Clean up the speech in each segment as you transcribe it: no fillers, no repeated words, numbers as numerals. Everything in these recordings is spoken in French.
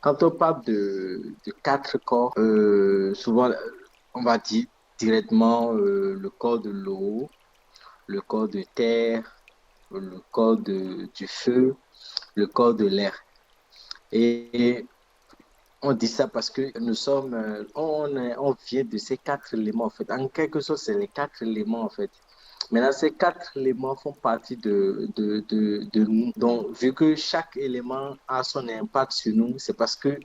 Quand on parle de quatre corps, souvent, on va dire directement le corps de l'eau, le corps de terre, le corps du feu, le corps de l'air. Et on dit ça parce que nous sommes, on vient de ces quatre éléments, en fait. En quelque sorte, c'est les quatre éléments, en fait. Maintenant, ces quatre éléments font partie de nous. Donc, vu que chaque élément a son impact sur nous, c'est parce que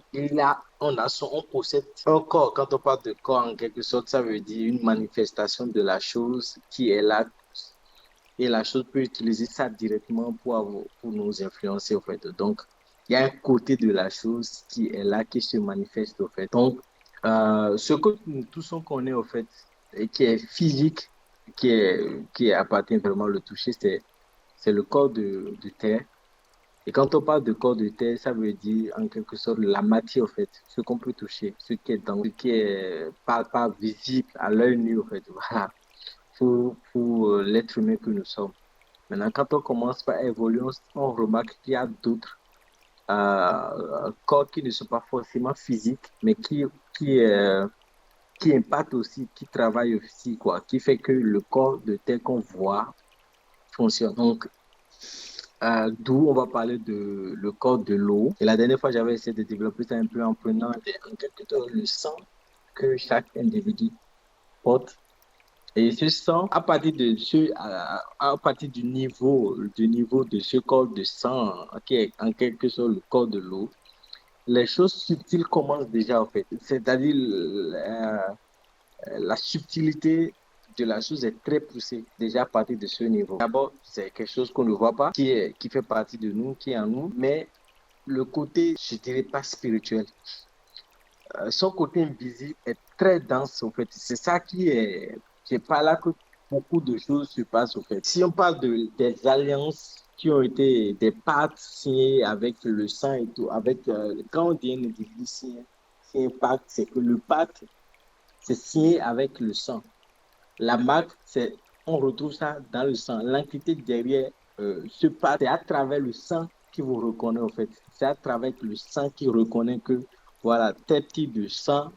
on possède un corps. Quand on parle de corps, en quelque sorte, ça veut dire une manifestation de la chose qui est là. Et la chose peut utiliser ça directement pour nous influencer, en fait. Donc, il y a un côté de la chose qui est là, qui se manifeste, au fait. Donc, ce que nous tous on connaît, au fait, et qui est physique, qui appartient vraiment le toucher, c'est le corps de terre. Et quand on parle de corps de terre, ça veut dire en quelque sorte la matière, au fait, ce qu'on peut toucher, ce qui est pas visible à l'œil nu, au fait. Voilà, pour l'être humain que nous sommes. Maintenant, quand on commence par évoluer, on remarque qu'il y a d'autres corps qui ne sont pas forcément physiques, mais qui, euh, qui impactent aussi, qui travaillent aussi, quoi, qui fait que le corps de tel qu'on voit fonctionne. Donc, d'où on va parler de le corps de l'eau. Et la dernière fois, j'avais essayé de développer ça un peu en prenant en quelque sorte le sang que chaque individu porte. Et ce sang, à partir du niveau de ce corps de sang, qui est en quelque sorte le corps de l'eau, les choses subtiles commencent déjà, en fait. C'est-à-dire, la subtilité de la chose est très poussée déjà à partir de ce niveau. D'abord, c'est quelque chose qu'on ne voit pas, qui fait partie de nous, qui est en nous, mais le côté, je dirais pas spirituel, son côté invisible est très dense, en fait. C'est ça c'est par là que beaucoup de choses se passent, en fait. Si on parle des alliances qui ont été des pactes signés avec le sang et tout, quand on dit un individu signe un pacte, c'est que le pacte, c'est signé avec le sang. La marque, on retrouve ça dans le sang. L'entité derrière ce pacte, c'est à travers le sang qui vous reconnaît, en fait. C'est à travers le sang qui reconnaît que, voilà, tel type de sang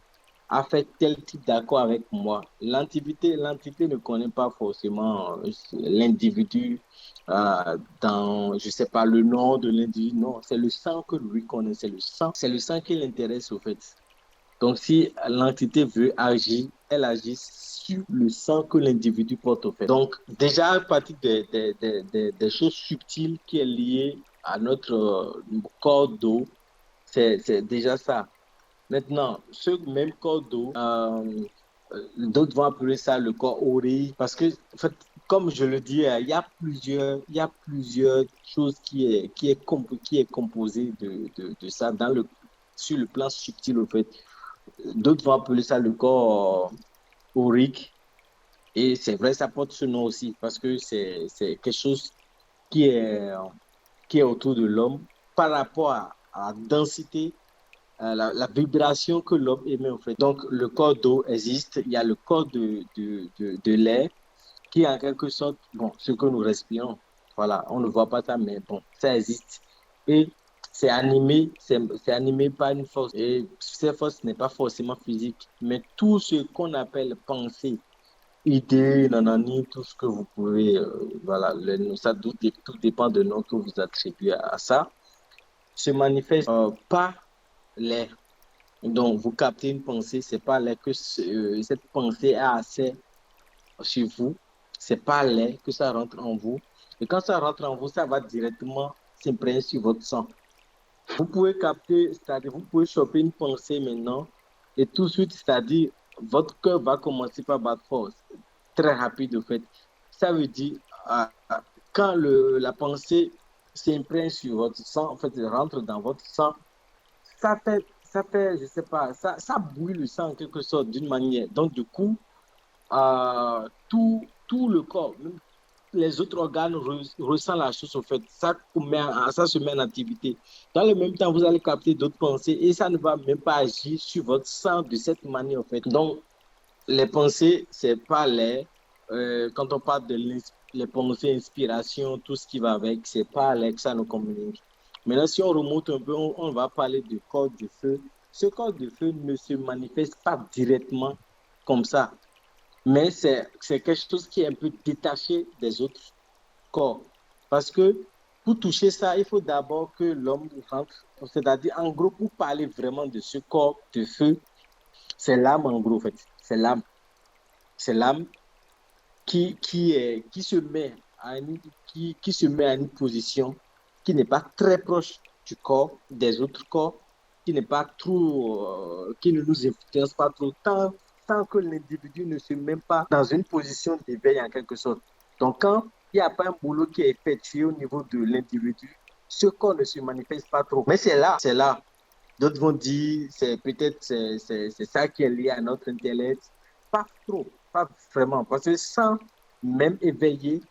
a fait tel type d'accord avec moi. L'entité ne connaît pas forcément l'individu dans, je sais pas, le nom de l'individu. Non, c'est le sang que lui connaît, c'est le sang qui l'intéresse, au fait. Donc, si l'entité veut agir, elle agit sur le sang que l'individu porte au fait. Donc, déjà, à partir des choses subtiles qui est liées à notre corps d'eau, c'est déjà ça. Maintenant, ce même corps d'eau, d'autres vont appeler ça le corps aurique, parce que, en fait, comme je le dis, il y a plusieurs choses qui est composé de ça sur le plan subtil, au fait. D'autres vont appeler ça le corps aurique. Et c'est vrai, ça porte ce nom aussi, parce que c'est quelque chose qui est, qui est autour de l'homme par rapport à la densité, à la vibration que l'homme émet, en fait. Donc, le corps d'eau existe, il y a le corps de l'air, qui est en quelque sorte, bon, ce que nous respirons. Voilà, on ne voit pas ça, mais bon, ça existe. Et c'est animé par une force. Et cette force n'est pas forcément physique, mais tout ce qu'on appelle pensée, idée, nanani, tout ce que vous pouvez, voilà, tout dépend de nom que vous attribuez à ça, se manifeste par l'air. Donc, vous captez une pensée, c'est pas l'air que cette pensée a accès sur vous, c'est pas l'air que ça rentre en vous. Et quand ça rentre en vous, ça va directement s'imprégner sur votre sang. Vous pouvez capter, c'est-à-dire vous pouvez choper une pensée maintenant et tout de suite, c'est-à-dire votre cœur va commencer par battre fort, très rapide en fait. Ça veut dire quand la pensée s'imprègne sur votre sang, en fait, rentre dans votre sang, je sais pas, ça bouille le sang en quelque sorte d'une manière. Donc du coup, tout le corps, même les autres organes ressentent la chose, au fait. Ça se met en activité. Dans le même temps, vous allez capter d'autres pensées et ça ne va même pas agir sur votre sang de cette manière, en fait. Donc, les pensées, c'est pas l'air. Quand on parle les pensées, inspiration, tout ce qui va avec, c'est pas l'air que ça nous communique. Maintenant, si on remonte un peu, on va parler du corps de feu. Ce corps de feu ne se manifeste pas directement comme ça, mais c'est quelque chose qui est un peu détaché des autres corps. Parce que pour toucher ça, il faut d'abord que l'homme rentre, c'est-à-dire en gros, pour parler vraiment de ce corps de feu, c'est l'âme en gros, en fait. C'est l'âme. C'est l'âme qui se met qui se met à une position qui n'est pas très proche du corps, des autres corps, qui n'est pas trop, qui ne nous influence pas trop, tant que l'individu ne se met pas dans une position d'éveil en quelque sorte. Donc, quand il n'y a pas un boulot qui est effectué au niveau de l'individu, ce corps ne se manifeste pas trop. Mais c'est là, c'est là. D'autres vont dire, c'est peut-être c'est ça qui est lié à notre intellect. Pas trop, pas vraiment. Parce que sans même éveiller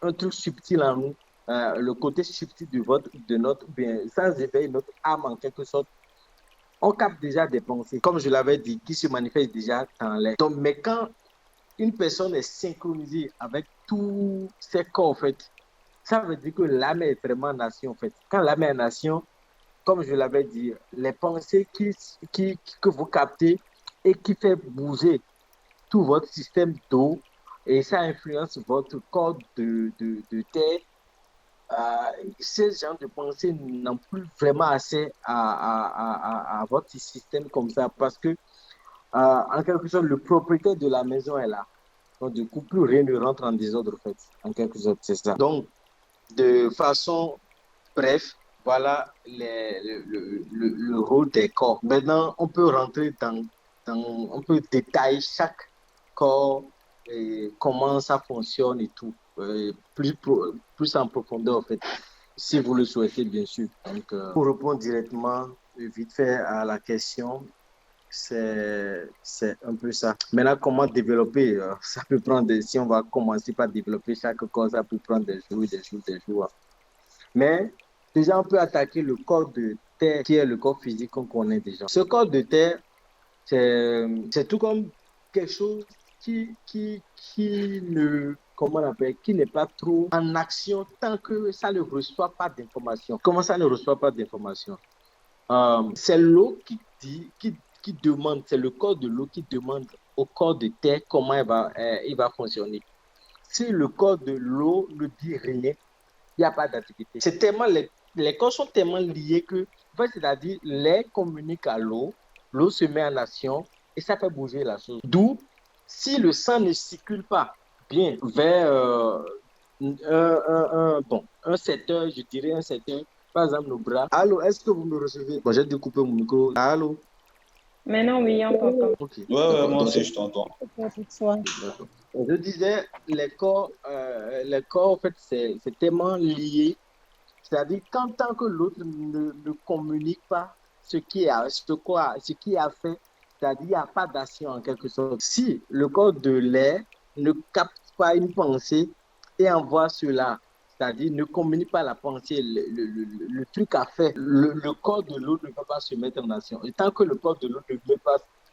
un truc subtil en nous, le côté subtil de notre bien, sans éveiller notre âme en quelque sorte, on capte déjà des pensées, comme je l'avais dit, qui se manifestent déjà dans l'air. Donc, mais quand une personne est synchronisée avec tous ses corps, en fait, ça veut dire que l'âme est vraiment en action, en fait. Quand l'âme est en action, comme je l'avais dit, les pensées que vous captez et qui fait bouger tout votre système d'eau et ça influence votre corps de terre, ces gens de pensée n'ont plus vraiment accès à votre système comme ça parce que, en quelque sorte, le propriétaire de la maison est là. Donc, du coup, plus rien ne rentre en désordre, en fait. En quelque sorte, c'est ça. Donc, de façon bref, voilà le rôle des corps. Maintenant, on peut rentrer on peut détailler chaque corps et comment ça fonctionne et tout, plus en profondeur en fait, si vous le souhaitez bien sûr. Donc, pour répondre directement, vite fait à la question, c'est un peu ça. Maintenant, comment développer? Ça peut prendre, si on va commencer par développer chaque corps, ça peut prendre des jours, des jours, des jours. Mais déjà, on peut attaquer le corps de terre, qui est le corps physique qu'on connaît déjà. Ce corps de terre, c'est tout comme quelque chose qui ne, comment on appelle, qui n'est pas trop en action tant que ça ne reçoit pas d'informations. Comment ça ne reçoit pas d'informations? C'est l'eau qui demande, c'est le corps de l'eau qui demande au corps de terre comment il va fonctionner. Si le corps de l'eau ne dit rien, il n'y a pas d'activité. C'est tellement, les corps sont tellement liés que, en fait, c'est-à-dire, l'air communique à l'eau, l'eau se met en action et ça fait bouger la chose. D'où, si le sang ne circule pas bien vers bon, un secteur, je dirais un secteur, par exemple nos bras. Allô, est-ce que vous me recevez? Bon, j'ai découpé mon micro. Allô? Maintenant, oui, on t'entend. Ok, Ouais, d'accord. moi Donc, aussi, je t'entends. d'accord. Je disais, les corps, en fait, c'est tellement lié. C'est-à-dire qu'en tant que l'autre ne communique pas ce qui a fait, c'est-à-dire qu'il n'y a pas d'action en quelque sorte. Si le corps de l'air ne capte pas une pensée et envoie cela, c'est-à-dire ne communique pas la pensée, le truc à faire, le corps de l'autre ne peut pas se mettre en action. Et tant que le corps de l'autre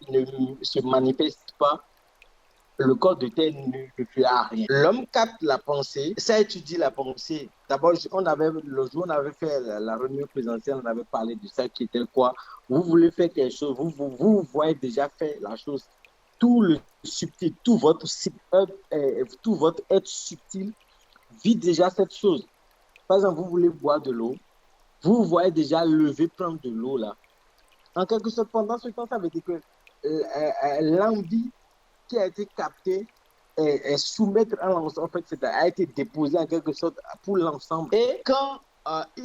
ne se manifeste pas, le corps de terre ne fera rien. L'homme capte la pensée, ça étudie la pensée. D'abord, le jour où on avait fait la réunion présidentielle, on avait parlé de ça qui était quoi. Vous voulez faire quelque chose, vous voyez déjà faire la chose. Tout le subtil, tout votre être subtil vit déjà cette chose. Par exemple, vous voulez boire de l'eau, vous voyez déjà lever, prendre de l'eau là. En quelque sorte, pendant ce temps, ça veut dire que l'envie qui a été capté et soumettre à l'ensemble, en fait, a été déposé en quelque sorte pour l'ensemble. Et quand,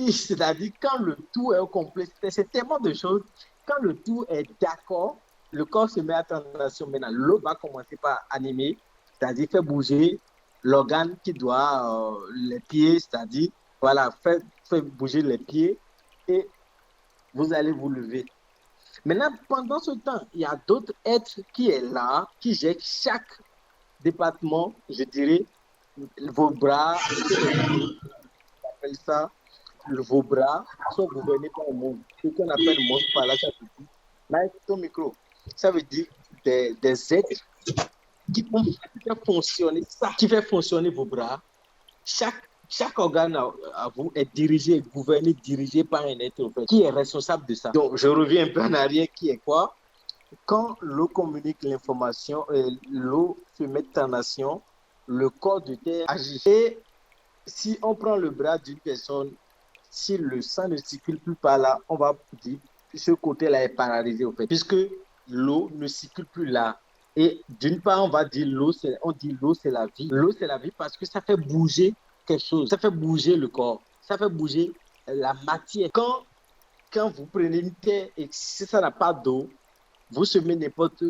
c'est-à-dire quand le tout est au complet, c'est tellement de choses, quand le tout est d'accord, le corps se met à tension maintenant. L'eau va commencer par animer, c'est-à-dire faire bouger l'organe qui doit, les pieds, c'est-à-dire, voilà, faire bouger les pieds et vous allez vous lever. Maintenant, pendant ce temps, il y a d'autres êtres qui est là, qui gèrent chaque département, je dirais, vos bras, on appelle ça, vos bras sont gouvernés par le monde. Ce qu'on appelle le monde par là, ça veut dire, là, ton micro, ça veut dire des êtres qui font fonctionner ça, qui fait fonctionner vos bras, chaque, chaque organe à vous est dirigé, gouverné, dirigé par un être, en fait, qui est responsable de ça. Donc, je reviens un peu en arrière, qui est quoi? Quand l'eau communique l'information, l'eau se met en action, le corps de terre agit. Et si on prend le bras d'une personne, si le sang ne circule plus par là, on va dire que ce côté-là est paralysé, au fait, puisque l'eau ne circule plus là. Et d'une part, on va dire on dit l'eau, c'est la vie. L'eau, c'est la vie parce que ça fait bouger quelque chose, ça fait bouger le corps, ça fait bouger la matière. Quand vous prenez une terre et si ça n'a pas d'eau, vous semez n'importe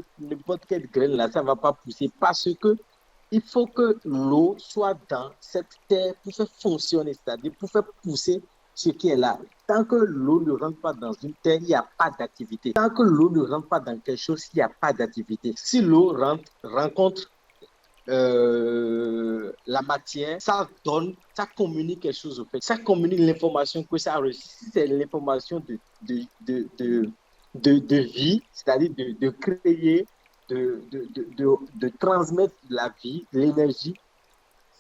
quelle graine là, ça ne va pas pousser parce que il faut que l'eau soit dans cette terre pour faire fonctionner, c'est-à-dire pour faire pousser ce qui est là. Tant que l'eau ne rentre pas dans une terre, il n'y a pas d'activité. Tant que l'eau ne rentre pas dans quelque chose, il n'y a pas d'activité. Si l'eau rencontre la matière, ça communique quelque chose au fait. Ça communique l'information que ça a reçue. Si c'est l'information de vie, c'est-à-dire de créer, de transmettre la vie, l'énergie,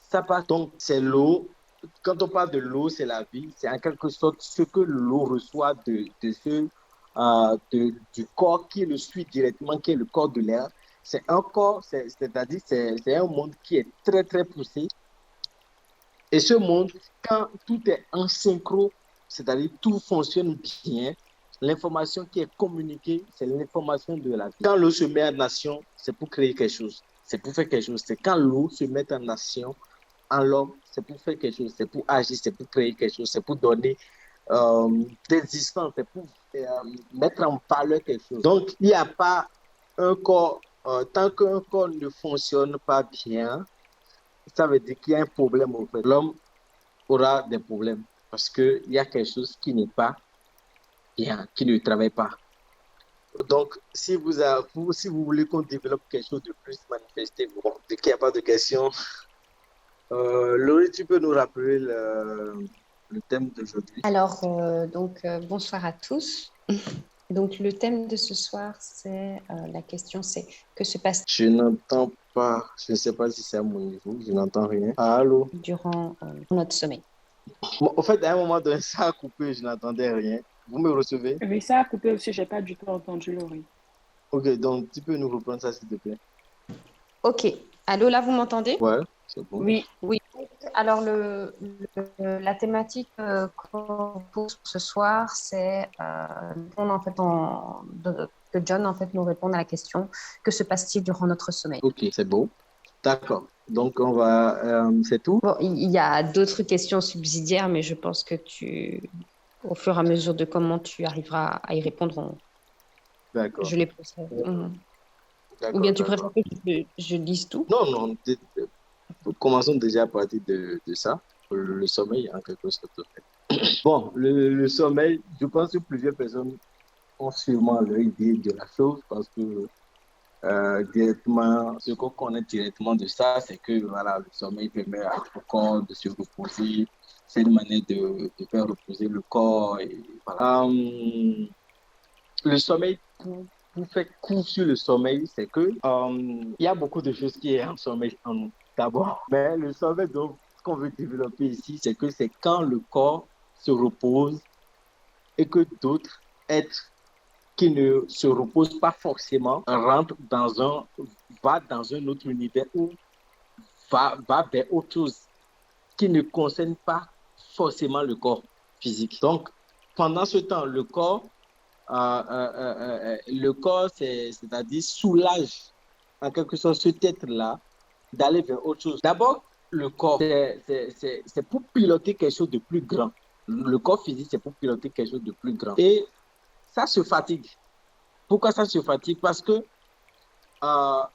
ça passe. Donc, c'est l'eau. Quand on parle de l'eau, c'est la vie. C'est en quelque sorte ce que l'eau reçoit du corps qui le suit directement, qui est le corps de l'air. C'est un corps, c'est-à-dire c'est un monde qui est très, très poussé. Et ce monde, quand tout est en synchro, c'est-à-dire tout fonctionne bien, l'information qui est communiquée, c'est l'information de la vie. Quand l'eau se met en action, c'est pour créer quelque chose. C'est pour faire quelque chose. C'est quand l'eau se met en action en l'homme, c'est pour faire quelque chose. C'est pour agir, c'est pour créer quelque chose. C'est pour donner d'existence. C'est pour mettre en valeur quelque chose. Donc, il n'y a pas un corps, tant qu'un corps ne fonctionne pas bien, ça veut dire qu'il y a un problème au fait. L'homme aura des problèmes parce qu'il y a quelque chose qui n'est pas bien, qui ne travaille pas. Donc, si vous voulez qu'on développe quelque chose de plus manifesté, bon, vu qu'il n'y a pas de questions, Laurie, tu peux nous rappeler le thème d'aujourd'hui? Alors, bonsoir à tous. Donc, le thème de ce soir, la question, c'est que se passe Je n'entends pas, je ne sais pas si c'est à mon niveau, je n'entends rien. Ah, allô? durant notre sommeil. Bon, au fait, à un moment donné, ça a coupé, je n'entendais rien. Vous me recevez? Oui, ça a coupé aussi, j'ai pas du tout entendu Laurie. Ok, donc tu peux nous reprendre ça, s'il te plaît? Ok. Allô, là, vous m'entendez? Ouais, c'est bon. Oui, Oui. Alors, la thématique qu'on pose ce soir, c'est en fait, que John en fait, nous réponde à la question que se passe-t-il durant notre sommeil? Ok, c'est beau. D'accord. Donc, c'est tout? Bon, il y a d'autres questions subsidiaires, mais je pense que au fur et à mesure de comment tu arriveras à y répondre, D'accord. je les poserai. Ou D'accord, bien tu d'accord. préfères que je lise tout? Non, non, commençons déjà à partir de ça, le sommeil, en quelque sorte. Bon, le sommeil, je pense que plusieurs personnes ont sûrement leur idée de la chose parce que directement, ce qu'on connaît directement de ça, c'est que voilà, le sommeil permet à notre corps de se reposer. C'est une manière de faire reposer le corps. Et, voilà. Le sommeil, pour faire court sur le sommeil, c'est que il y a beaucoup de choses qui sont en sommeil en nous. D'abord, mais le sommeil, donc, ce qu'on veut développer ici, c'est que c'est quand le corps se repose et que d'autres êtres qui ne se reposent pas forcément va dans un autre univers ou va vers autre chose qui ne concerne pas forcément le corps physique. Donc, pendant ce temps, le corps, c'est-à-dire soulage en quelque sorte cet être-là d'aller vers autre chose. D'abord, le corps, c'est pour piloter quelque chose de plus grand. Le corps physique, c'est pour piloter quelque chose de plus grand. Et ça se fatigue. Pourquoi ça se fatigue? Parce que quand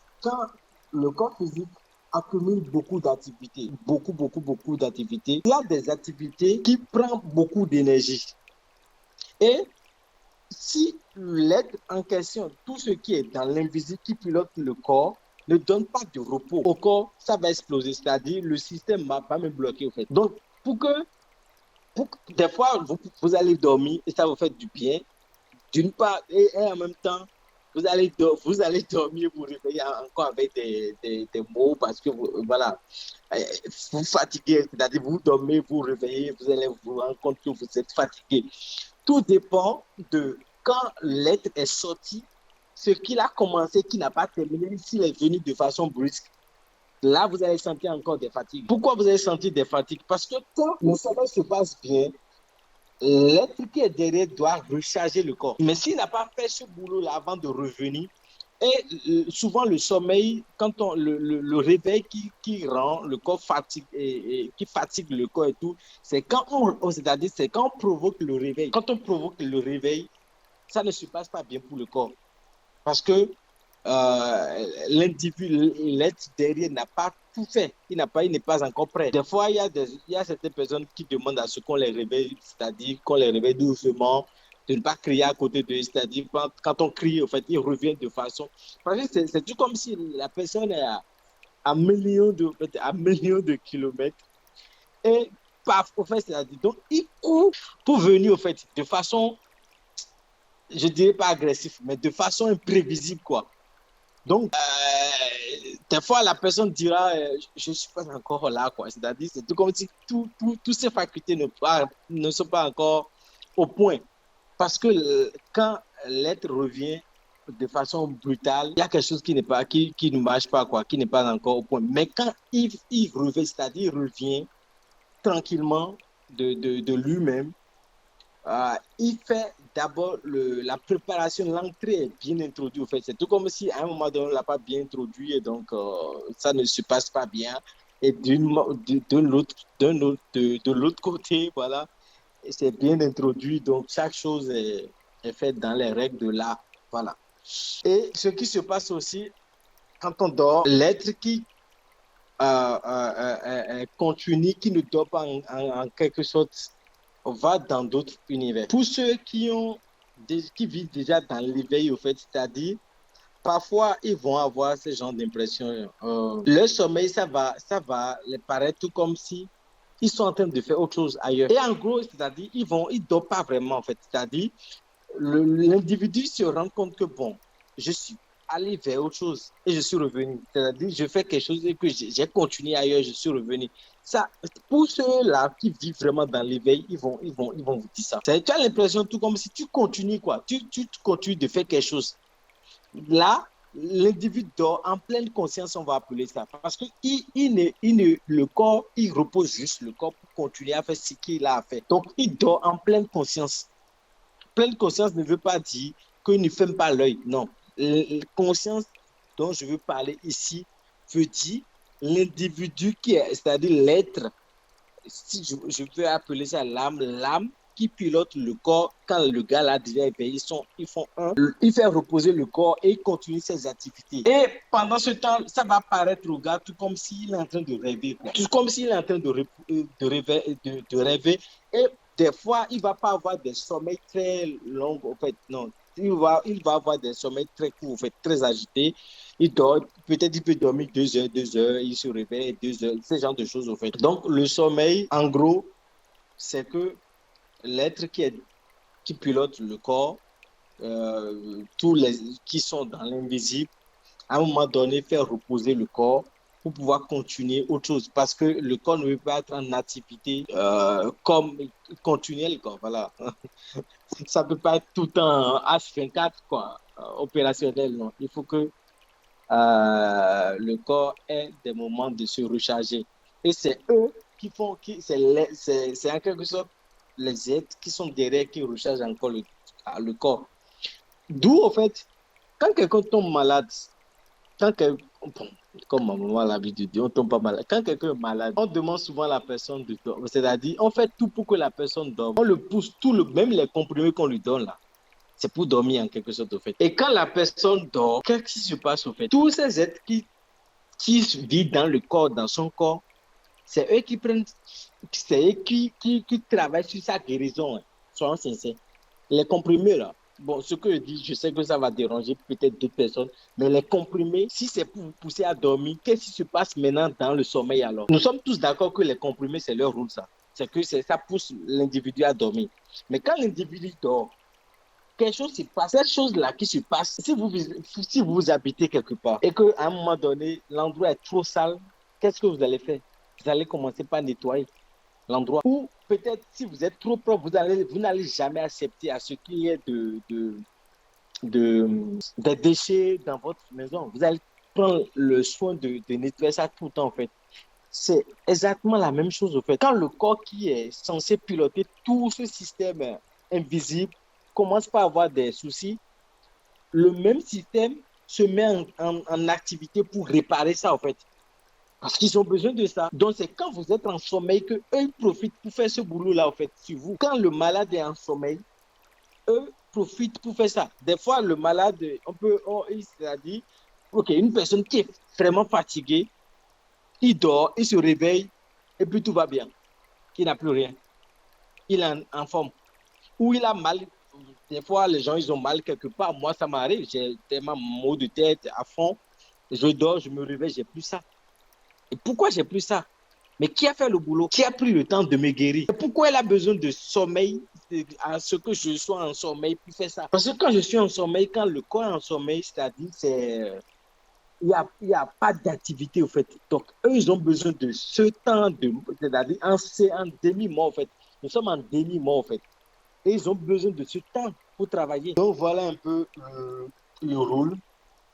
le corps physique accumule beaucoup d'activités, beaucoup d'activités, il y a des activités qui prennent beaucoup d'énergie. Et si l'être en question, tout ce qui est dans l'invisible qui pilote le corps, ne donne pas de repos au corps, ça va exploser. C'est-à-dire, le système va me bloquer, au fait. Donc, des fois, vous allez dormir et ça vous fait du bien. D'une part, et en même temps, vous allez dormir, vous réveiller encore avec des maux parce que voilà, vous fatiguez, c'est-à-dire vous dormez, vous réveillez, vous allez vous rendre compte que vous êtes fatigué. Tout dépend de quand l'être est sorti, ce qu'il a commencé, qui n'a pas terminé, s'il est venu de façon brusque. Là, vous allez sentir encore des fatigues. Pourquoi vous allez sentir des fatigues? Parce que quand le sommeil se passe bien, l'être qui est derrière doit recharger le corps. Mais s'il n'a pas fait ce boulot-là avant de revenir, et souvent le sommeil, quand le réveil qui rend le corps fatigue et qui fatigue le corps et tout, c'est quand c'est-à-dire c'est quand on provoque le réveil. Quand on provoque le réveil, ça ne se passe pas bien pour le corps. Parce que l'individu, l'être derrière n'a pas tout fait. Il n'est pas encore prêt. Des fois, il y a certaines personnes qui demandent à ce qu'on les réveille, c'est-à-dire qu'on les réveille doucement, de ne pas crier à côté d'eux. C'est-à-dire, quand on crie, en fait, ils reviennent de façon. Parce que c'est tout comme si la personne est à millions de kilomètres. Et paf, au fait, c'est-à-dire, donc, il court pour venir, au fait, de façon, je dirais pas agressive, mais de façon imprévisible, quoi. Donc, des fois, la personne dira, je ne suis pas encore là, quoi. C'est-à-dire, c'est tout comme si toutes ces facultés ne sont pas encore au point. Parce que quand l'être revient de façon brutale, il y a quelque chose qui ne marche pas, quoi, qui n'est pas encore au point. Mais quand il revient, c'est-à-dire il revient tranquillement de lui-même, il fait d'abord la préparation, l'entrée est bien introduite. En fait. C'est tout comme si à un moment donné, on ne l'a pas bien introduit et donc ça ne se passe pas bien. Et de l'autre côté, voilà, c'est bien introduit. Donc chaque chose est faite dans les règles de l'art. Voilà. Et ce qui se passe aussi quand on dort, l'être qui continue, qui ne dort pas en quelque sorte, va dans d'autres univers. Pour ceux qui vivent déjà dans l'éveil, au fait, c'est-à-dire, parfois, ils vont avoir ce genre d'impression. Leur sommeil, ça va les paraître tout comme si ils sont en train de faire autre chose ailleurs. Et en gros, c'est-à-dire, ils ne dorment pas vraiment, en fait. C'est-à-dire, l'individu se rend compte que, bon, je suis allé vers autre chose et je suis revenu. C'est-à-dire, je fais quelque chose et que j'ai continué ailleurs, je suis revenu. Ça, pour ceux-là qui vivent vraiment dans l'éveil, ils vont vous dire ça. Tu as l'impression tout comme si tu continues, quoi. Tu continues de faire quelque chose. Là, l'individu dort en pleine conscience, on va appeler ça. Parce que le corps, il repose juste le corps pour continuer à faire ce qu'il a à faire. Donc, il dort en pleine conscience. Pleine conscience ne veut pas dire qu'il ne ferme pas l'œil. Non. La conscience dont je veux parler ici veut dire l'individu qui est, c'est-à-dire l'être, si je peux appeler ça l'âme qui pilote le corps quand le gars là déjà est payé, ils font un, il fait reposer le corps et il continue ses activités. Et pendant ce temps, ça va paraître au gars tout comme s'il est en train de rêver, quoi. Tout comme s'il est en train de rêver. Et des fois, il ne va pas avoir des sommeils très longs, en fait, non. Il va avoir des sommeils très courts, en fait, très agités. Il dort, peut-être il peut dormir 2 heures, il se réveille 2 heures, ce genre de choses, en fait. Donc, le sommeil, en gros, c'est que l'être qui pilote le corps, tous les qui sont dans l'invisible, à un moment donné, faire reposer le corps pour pouvoir continuer autre chose. Parce que le corps ne veut pas être en activité comme continuelle, quoi. Voilà. Ça ne peut pas être tout le temps H24, quoi, opérationnel, non. Il faut que le corps ait des moments de se recharger. Et c'est eux qui font, c'est en quelque sorte les êtres qui sont derrière qui rechargent encore le corps. D'où, en fait, quand quelqu'un tombe malade, bon, comme ma maman a l'habitude de dire, on tombe pas malade. Quand quelqu'un est malade, on demande souvent à la personne de dormir. C'est-à-dire, on fait tout pour que la personne dorme. On le pousse, même les comprimés qu'on lui donne là, c'est pour dormir en quelque sorte, au fait. Et quand la personne dort, qu'est-ce qui se passe, au fait? Tous ces êtres qui vivent dans le corps, dans son corps, c'est eux qui prennent, c'est eux qui travaillent sur sa guérison, hein. Soyons sincères. Les comprimés, là, bon, ce que je dis, je sais que ça va déranger peut-être d'autres personnes, mais les comprimés, si c'est pour vous pousser à dormir, qu'est-ce qui se passe maintenant dans le sommeil alors? Nous sommes tous d'accord que les comprimés, c'est leur rôle, ça. C'est que ça pousse l'individu à dormir. Mais quand l'individu dort, quelque chose se passe. Cette chose-là qui se passe, si vous habitez quelque part et qu'à un moment donné, l'endroit est trop sale, qu'est-ce que vous allez faire? Vous allez commencer par nettoyer l'endroit. Ou peut-être si vous êtes trop propre, vous n'allez jamais accepter à ce qu'il y ait des déchets dans votre maison. Vous allez prendre le soin de nettoyer ça tout le temps, en fait. C'est exactement la même chose, en fait. Quand le corps qui est censé piloter tout ce système invisible commence par avoir des soucis, le même système se met en activité pour réparer ça, en fait. Parce qu'ils ont besoin de ça. Donc, c'est quand vous êtes en sommeil qu'eux, ils profitent pour faire ce boulot-là, en fait, sur vous. Quand le malade est en sommeil, eux profitent pour faire ça. Des fois, le malade, il s'est dit, OK, une personne qui est vraiment fatiguée, il dort, il se réveille, et puis tout va bien. Il n'a plus rien. Il est en forme. Ou il a mal. Des fois, les gens, ils ont mal quelque part. Moi, ça m'arrive. J'ai tellement maux de tête à fond. Je dors, je me réveille, j'ai plus ça. Et pourquoi j'ai plus ça? Mais qui a fait le boulot? Qui a pris le temps de me guérir? Et pourquoi elle a besoin de sommeil, à ce que je sois en sommeil pour faire ça? Parce que quand je suis en sommeil, quand le corps est en sommeil, c'est-à-dire, il y a pas d'activité, au fait. Donc, eux, ils ont besoin de ce temps, c'est-à-dire en demi-mort, en fait. Nous sommes en demi-mort, en fait. Et ils ont besoin de ce temps pour travailler. Donc, voilà un peu le rôle.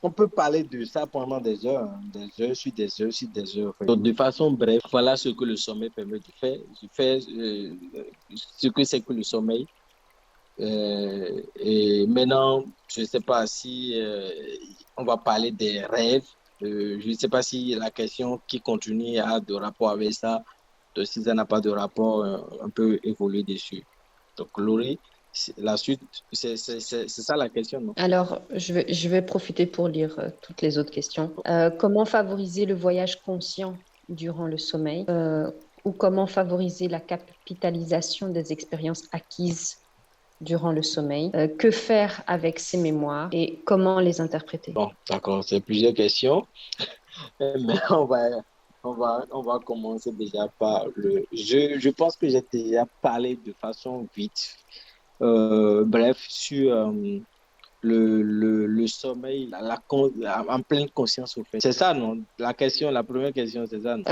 On peut parler de ça pendant des heures, hein, des heures sur des heures sur des heures. En fait. Donc, de façon brève, voilà ce que le sommeil permet de faire. Je fais ce que c'est que le sommeil. Et maintenant, je ne sais pas si on va parler des rêves. Je ne sais pas si la question qui continue a de rapport avec ça. Donc, si ça n'a pas de rapport, on peut évoluer dessus. Donc, Laurie, la suite, c'est ça la question, non? Alors, je vais profiter pour lire toutes les autres questions. Comment favoriser le voyage conscient durant le sommeil? Ou comment favoriser la capitalisation des expériences acquises durant le sommeil? Que faire avec ces mémoires et comment les interpréter? Bon, d'accord, c'est plusieurs questions, mais on va commencer déjà par je pense que j'ai déjà parlé de façon vite, bref, sur le sommeil, en pleine conscience, au fait. C'est ça, non? La première question, c'est ça, non?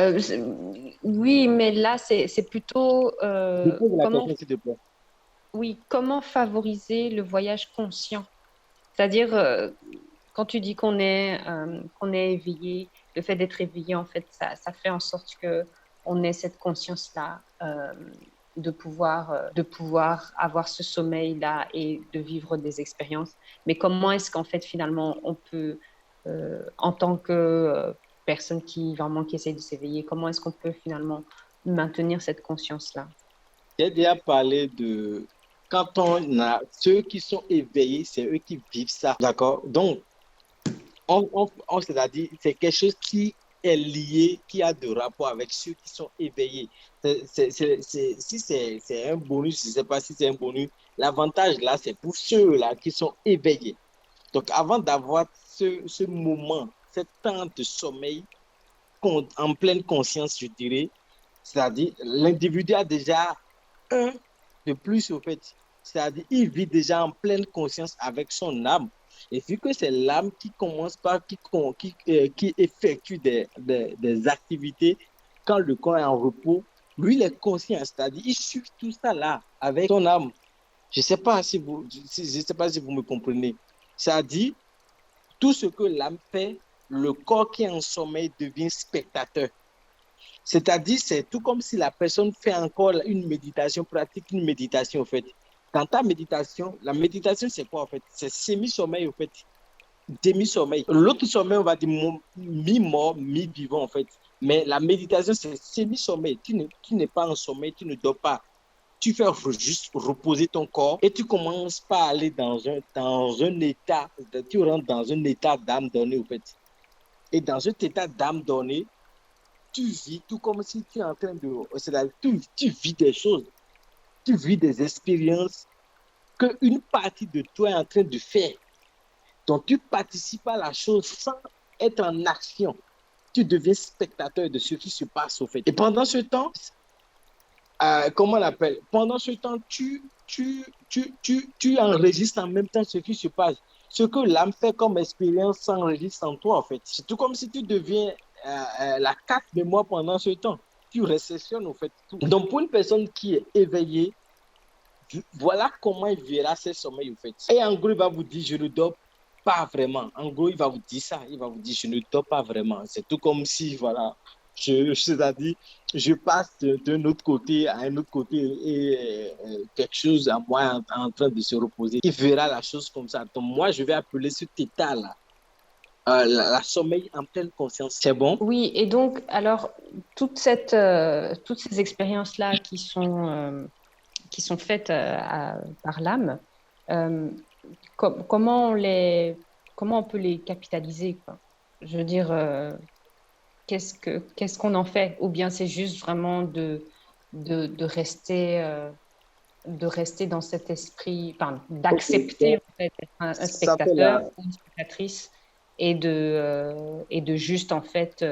Oui, mais là, c'est plutôt Dépose la comment, question, s'il te plaît. oui, comment favoriser le voyage conscient? C'est-à-dire, quand tu dis qu'on est éveillé, le fait d'être éveillé, en fait, ça fait en sorte que on ait cette conscience-là, de pouvoir avoir ce sommeil-là et de vivre des expériences. Mais comment est-ce qu'en fait, finalement, on peut, en tant que personne qui vraiment qui essaie de s'éveiller, comment est-ce qu'on peut finalement maintenir cette conscience-là? J'ai déjà parlé de quand on a ceux qui sont éveillés, c'est eux qui vivent ça, d'accord? Donc, c'est-à-dire, c'est quelque chose qui est lié, qui a de rapport avec ceux qui sont éveillés. Si c'est un bonus, je ne sais pas si c'est un bonus, l'avantage là, c'est pour ceux-là qui sont éveillés. Donc, avant d'avoir ce moment, ce temps de sommeil en pleine conscience, je dirais, c'est-à-dire, l'individu a déjà un de plus, au fait. C'est-à-dire, il vit déjà en pleine conscience avec son âme. Et vu que c'est l'âme qui commence par, qui effectue des activités quand le corps est en repos, lui, il est conscient, c'est-à-dire, il suit tout ça là avec son âme. Je ne sais pas je sais pas si vous me comprenez. C'est-à-dire, tout ce que l'âme fait, le corps qui est en sommeil devient spectateur. C'est-à-dire, c'est tout comme si la personne fait encore une méditation, pratique une méditation, en fait. Dans ta méditation, la méditation, c'est quoi, en fait? C'est semi-sommeil, en fait, demi-sommeil. L'autre sommeil, on va dire mi-mort, mi-vivant, en fait. Mais la méditation, c'est semi-sommeil. Tu n'es pas en sommeil, tu ne dors pas. Tu fais juste reposer ton corps et tu commences par aller dans un état, tu rentres dans un état d'âme donné, en fait. Et dans cet état d'âme donné, tu vis tout comme si tu es en train de... C'est-à-dire, tu vis des choses, tu vis des expériences qu'une partie de toi est en train de faire. Donc, tu participes à la chose sans être en action. Tu deviens spectateur de ce qui se passe, au fait. Et pendant ce temps, comment on appelle? Pendant ce temps, tu tu enregistres en même temps ce qui se passe. Ce que l'âme fait comme expérience s'enregistre en toi, en fait. C'est tout comme si tu deviens la carte mémoire pendant ce temps. Tu réceptionnes, en fait, tout. Donc, pour une personne qui est éveillée, voilà comment il verra ses sommeils, en fait. Et en gros, il va vous dire, je ne dors pas vraiment. En gros, il va vous dire ça. Il va vous dire, je ne dors pas vraiment. C'est tout comme si, voilà, c'est-à-dire, je passe d'un autre côté à un autre côté et quelque chose à moi est en train de se reposer. Il verra la chose comme ça. Donc, moi, je vais appeler cet état-là la sommeil en pleine conscience. C'est bon? Oui, et donc, alors, toutes ces expériences-là qui sont faites par l'âme, euh, comment on peut les capitaliser, quoi? Je veux dire, qu'est-ce qu'on en fait? Ou bien c'est juste vraiment de rester dans cet esprit, enfin, d'accepter Donc, en fait, d'être un ça fait spectateur ou une spectatrice et de juste en fait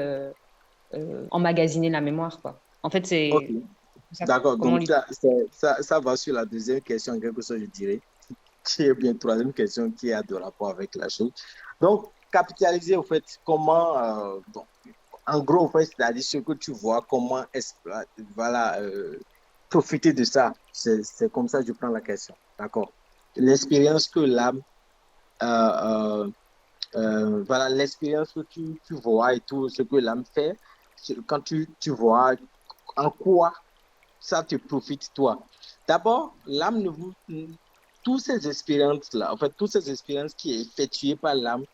emmagasiner la mémoire, quoi. En fait, Ok, c'est ça, d'accord. comment Donc, lui... ça va sur la deuxième question, en quelque sorte, je dirais, qui est bien troisième question qui a de rapport avec la chose. Donc, capitaliser, au fait, comment, bon, en gros, en fait, c'est-à-dire ce que tu vois, comment voilà, profiter de ça. C'est comme ça que je prends la question. D'accord. L'expérience que l'âme, euh, voilà, l'expérience que tu vois et tout ce que l'âme fait, quand tu vois en quoi ça te profite, toi. D'abord, l'âme ne vous. Toutes ces expériences-là, en fait, toutes ces expériences qui est effectuées par l'âme,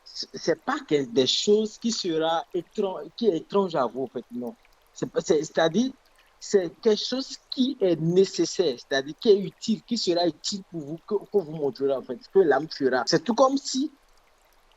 c'est pas des choses qui est étrange à vous, en fait, non. C'est-à-dire, c'est quelque chose qui est nécessaire, c'est-à-dire qui est utile, qui sera utile pour vous, que vous montrera, en fait, que l'âme fera. C'est tout comme si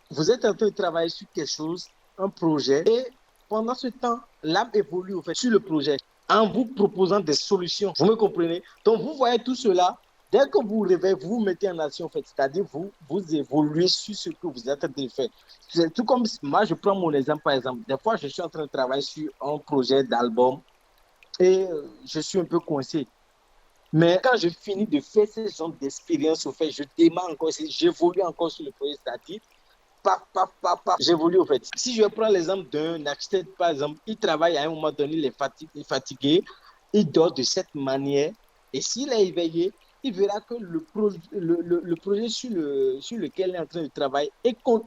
vous êtes en train de travailler sur quelque chose, un projet, et pendant ce temps, l'âme évolue, en fait, sur le projet, en vous proposant des solutions. Vous me comprenez? Donc, vous voyez tout cela. Dès que vous vous réveillez, vous vous mettez en action, en fait. C'est-à-dire, vous évoluez sur ce que vous êtes en train de faire. C'est tout comme moi, je prends mon exemple, par exemple. Des fois, je suis en train de travailler sur un projet d'album et je suis un peu coincé. Mais quand je finis de faire ce genre d'expérience, au fait, je démarre encore, j'évolue encore sur le projet, c'est-à-dire, paf, paf, paf, paf, j'évolue au fait. Si je prends l'exemple d'un architecte, par exemple, il travaille à un moment donné, il est fatigué, il dort de cette manière, et s'il est éveillé, il verra que le projet sur lequel il est en train de travailler,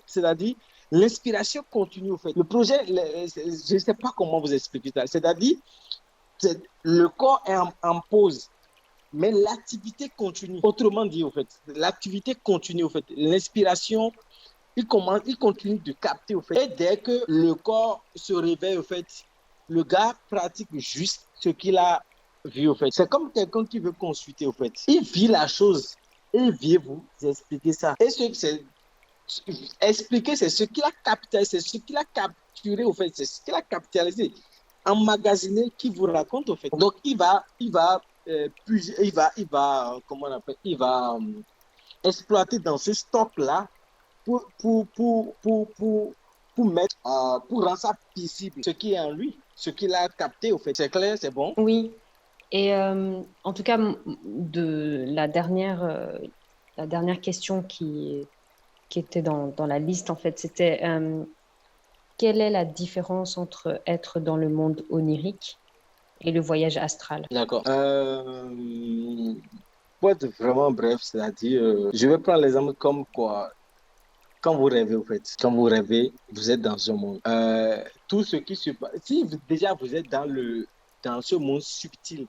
c'est-à-dire l'inspiration continue au fait. Le projet, je ne sais pas comment vous expliquer ça, c'est-à-dire le corps est en pause, mais l'activité continue. Autrement dit, au fait, l'activité continue, au fait. L'inspiration il continue de capter au fait. Et dès que le corps se réveille au fait, le gars pratique juste ce qu'il a vu au fait. C'est comme quelqu'un qui veut consulter au fait. Il vit la chose et il vient vous expliquer ça. Et expliquer, c'est ce qu'il a capté, c'est ce qu'il a capturé au fait, c'est ce qu'il a capitalisé, emmagasiné, qui vous raconte au fait. Donc comment on appelle, il va exploiter dans ce stock-là pour rendre ça visible, ce qui est en lui, ce qu'il a capté, au fait. C'est clair, c'est bon? Oui, et en tout cas, de la dernière question qui était dans la liste, en fait, c'était quelle est la différence entre être dans le monde onirique et le voyage astral? D'accord. Pour être vraiment bref, c'est-à-dire, je vais prendre l'exemple comme quoi, quand vous rêvez, au fait, quand vous rêvez, vous êtes dans un monde. Tout ce qui se passe, si déjà vous êtes dans ce monde subtil,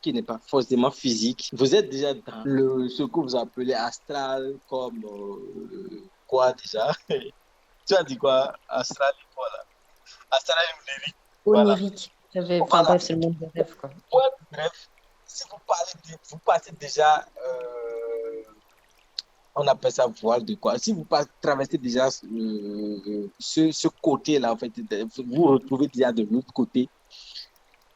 qui n'est pas forcément physique. Vous êtes déjà dans ce que vous appelez astral, comme quoi déjà? Tu as dit quoi? Astral, voilà. Astral et onirique, voilà. Onirique. Enfin Voilà. bref, c'est le monde des rêves, quoi. Ouais, bref, si vous passez déjà, on appelle ça voile de quoi? Si vous traversez déjà ce côté-là, en fait, vous vous retrouvez déjà de l'autre côté.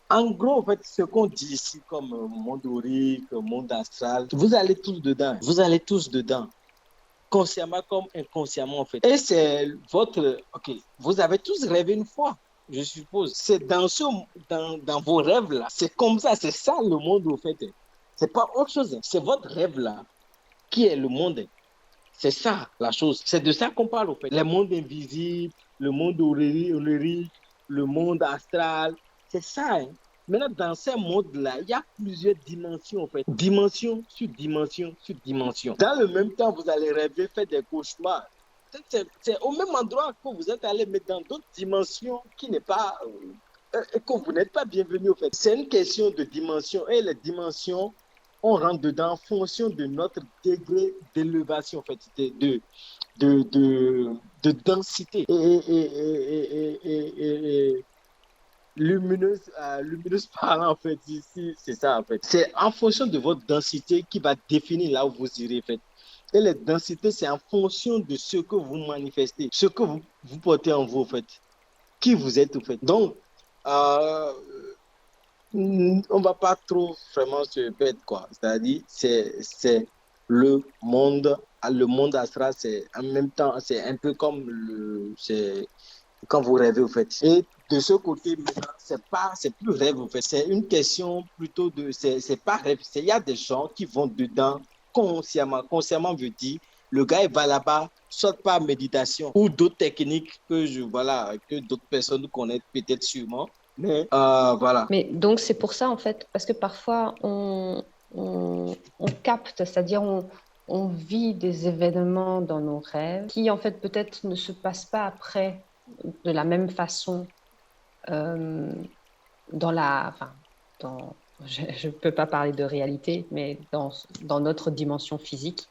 En gros, en fait, ce qu'on dit ici comme monde aurique, monde astral, vous allez tous dedans. Vous allez tous dedans, consciemment comme inconsciemment, en fait. Et c'est votre... OK, vous avez tous rêvé une fois, je suppose. C'est dans vos rêves-là. C'est comme ça, c'est ça le monde, en fait. C'est pas autre chose. C'est votre rêve là qui est le monde. C'est ça la chose. C'est de ça qu'on parle, au fait. Le monde invisible, le monde onirique, le monde astral. C'est ça. Hein. Maintenant, dans ces mondes-là, il y a plusieurs dimensions, en fait. Dimension sur dimension sur dimension. Dans le même temps, vous allez rêver, faire des cauchemars. C'est au même endroit que vous êtes allé, mais dans d'autres dimensions qui n'est pas... que vous n'êtes pas bienvenu, en fait. C'est une question de dimension. Et les dimensions, on rentre dedans en fonction de notre degré d'élévation, en fait, de densité. Et lumineuse parlant, en fait, ici, c'est ça, en fait. C'est en fonction de votre densité qui va définir là où vous irez, en fait. Et les densités, c'est en fonction de ce que vous manifestez, ce que vous portez en vous, en fait. Qui vous êtes, en fait. Donc, on va pas trop vraiment se perdre, quoi. C'est-à-dire, c'est le monde astral, c'est en même temps, c'est un peu comme c'est quand vous rêvez, en fait. Et de ce côté, c'est plus rêve, en fait. C'est une question plutôt c'est pas rêve. Il y a des gens qui vont dedans consciemment. Consciemment veut dire, le gars, il va là-bas, soit par méditation ou d'autres techniques que d'autres personnes connaissent peut-être sûrement. Mais voilà. Mais donc, c'est pour ça, en fait, parce que parfois, on capte, c'est-à-dire on vit des événements dans nos rêves qui, en fait, peut-être ne se passent pas après de la même façon je ne peux pas parler de réalité, mais dans notre dimension physique.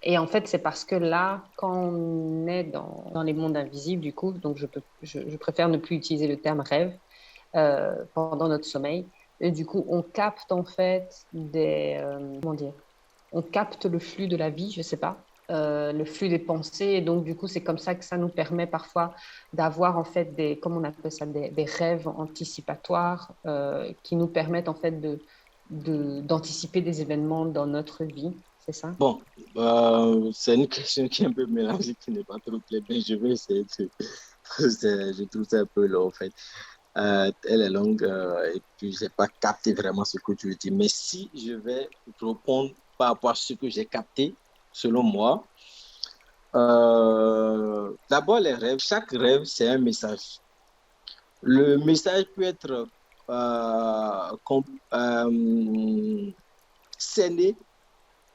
Et en fait, c'est parce que là, quand on est dans les mondes invisibles, du coup, donc je préfère ne plus utiliser le terme rêve pendant notre sommeil. Et du coup, on capte en fait on capte le flux de la vie, je ne sais pas, le flux des pensées. Et donc, du coup, c'est comme ça que ça nous permet parfois d'avoir en fait comment on appelle ça, des rêves anticipatoires qui nous permettent en fait d'anticiper des événements dans notre vie. C'est ça? Bon, c'est une question qui est un peu mélangée, qui n'est pas trop claire, mais je vais essayer de... Je trouve ça un peu long, en fait. Elle est longue et puis je n'ai pas capté vraiment ce que tu veux dire. Mais si je vais répondre par rapport à ce que j'ai capté, selon moi, d'abord les rêves. Chaque rêve, c'est un message. Le message peut être scéné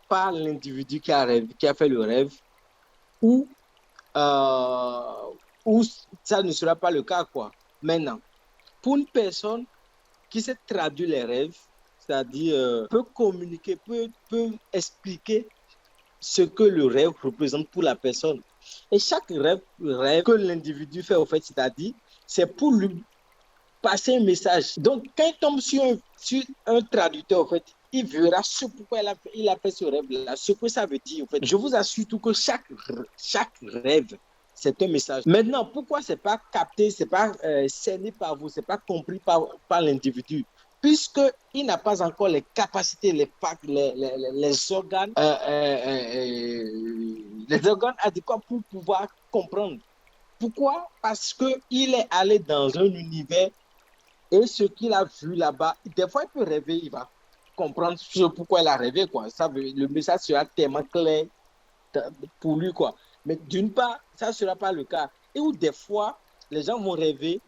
par l'individu qui a fait le rêve ou ça ne sera pas le cas, quoi. Maintenant, pour une personne qui sait traduire les rêves, c'est-à-dire peut communiquer, peut expliquer ce que le rêve représente pour la personne. Et chaque rêve que l'individu fait, au fait, c'est-à-dire, c'est pour lui passer un message. Donc, quand il tombe sur un traducteur, en fait, il verra ce pourquoi il a fait ce rêve-là, ce que ça veut dire. En fait. Je vous assure tout que chaque rêve, c'est un message. Maintenant, pourquoi c'est pas capté, c'est pas cerné par vous, c'est pas compris par l'individu? Puisqu'il n'a pas encore les capacités, les organes adéquats pour pouvoir comprendre. Pourquoi? Parce qu'il est allé dans un univers et ce qu'il a vu là-bas, des fois il peut rêver, il va comprendre pourquoi il a rêvé, quoi. Le message sera tellement clair pour lui, quoi. Mais d'une part, ça ne sera pas le cas. Et où des fois, les gens vont rêver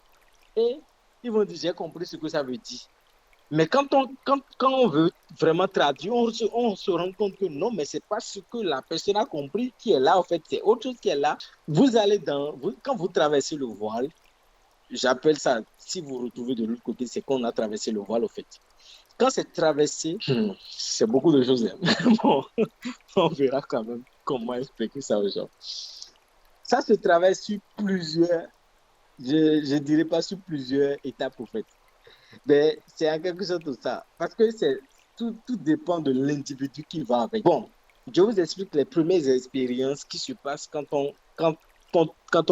et ils vont dire, j'ai compris ce que ça veut dire. Mais quand on veut vraiment traduire, on se rend compte que non, mais ce n'est pas ce que la personne a compris qui est là, en fait, c'est autre chose qui est là. Vous allez quand vous traversez le voile, j'appelle ça, si vous retrouvez de l'autre côté, c'est qu'on a traversé le voile, en fait. Quand c'est traversé, c'est beaucoup de choses. Bon, on verra quand même comment expliquer ça aux gens. Ça se traverse sur plusieurs, je dirais pas sur plusieurs étapes, en fait. Mais c'est en quelque sorte de ça. Parce que tout dépend de l'individu qui va avec. Bon, je vous explique les premières expériences qui se passent quand on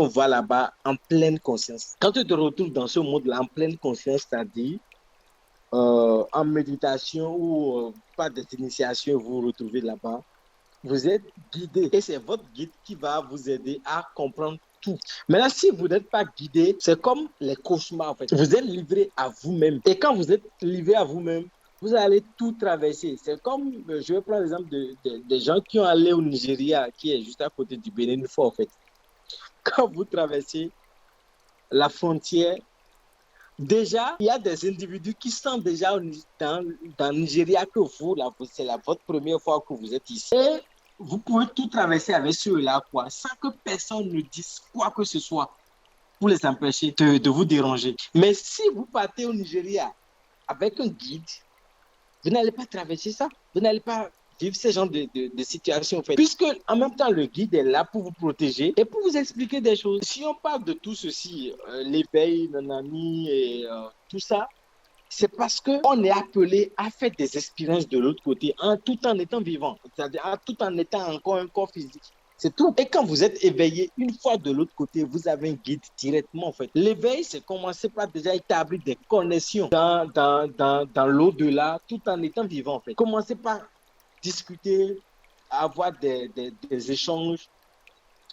va là-bas en pleine conscience. Quand tu te retrouves dans ce monde-là en pleine conscience, c'est-à-dire en méditation ou par des initiations, vous vous retrouvez là-bas, vous êtes guidé et c'est votre guide qui va vous aider à comprendre tout. Maintenant, si vous n'êtes pas guidé, c'est comme les cauchemars en fait. Vous êtes livré à vous-même. Et quand vous êtes livré à vous-même, Vous allez tout traverser. C'est comme, je vais prendre l'exemple des gens qui ont allé au Nigeria, qui est juste à côté du Bénin, une fois en fait. Quand vous traversez la frontière, déjà, il y a des individus qui sont déjà dans le Nigeria que vous, là, c'est votre première fois que vous êtes ici. Et vous pouvez tout traverser avec ceux-là, quoi, sans que personne ne dise quoi que ce soit pour les empêcher de vous déranger. Mais si vous partez au Nigeria avec un guide, vous n'allez pas traverser ça. Vous n'allez pas vivre ce genre de situation, en fait. Puisque, en même temps, le guide est là pour vous protéger et pour vous expliquer des choses. Si on parle de tout ceci, l'éveil, nanani et tout ça, c'est parce qu'on est appelé à faire des expériences de l'autre côté, tout en étant vivant, c'est-à-dire tout en étant encore un corps physique. C'est tout. Et quand vous êtes éveillé, une fois de l'autre côté, vous avez un guide directement, en fait. L'éveil, c'est commencer par déjà établir des connexions dans l'au-delà, tout en étant vivant, en fait. Commencer par discuter, avoir des échanges,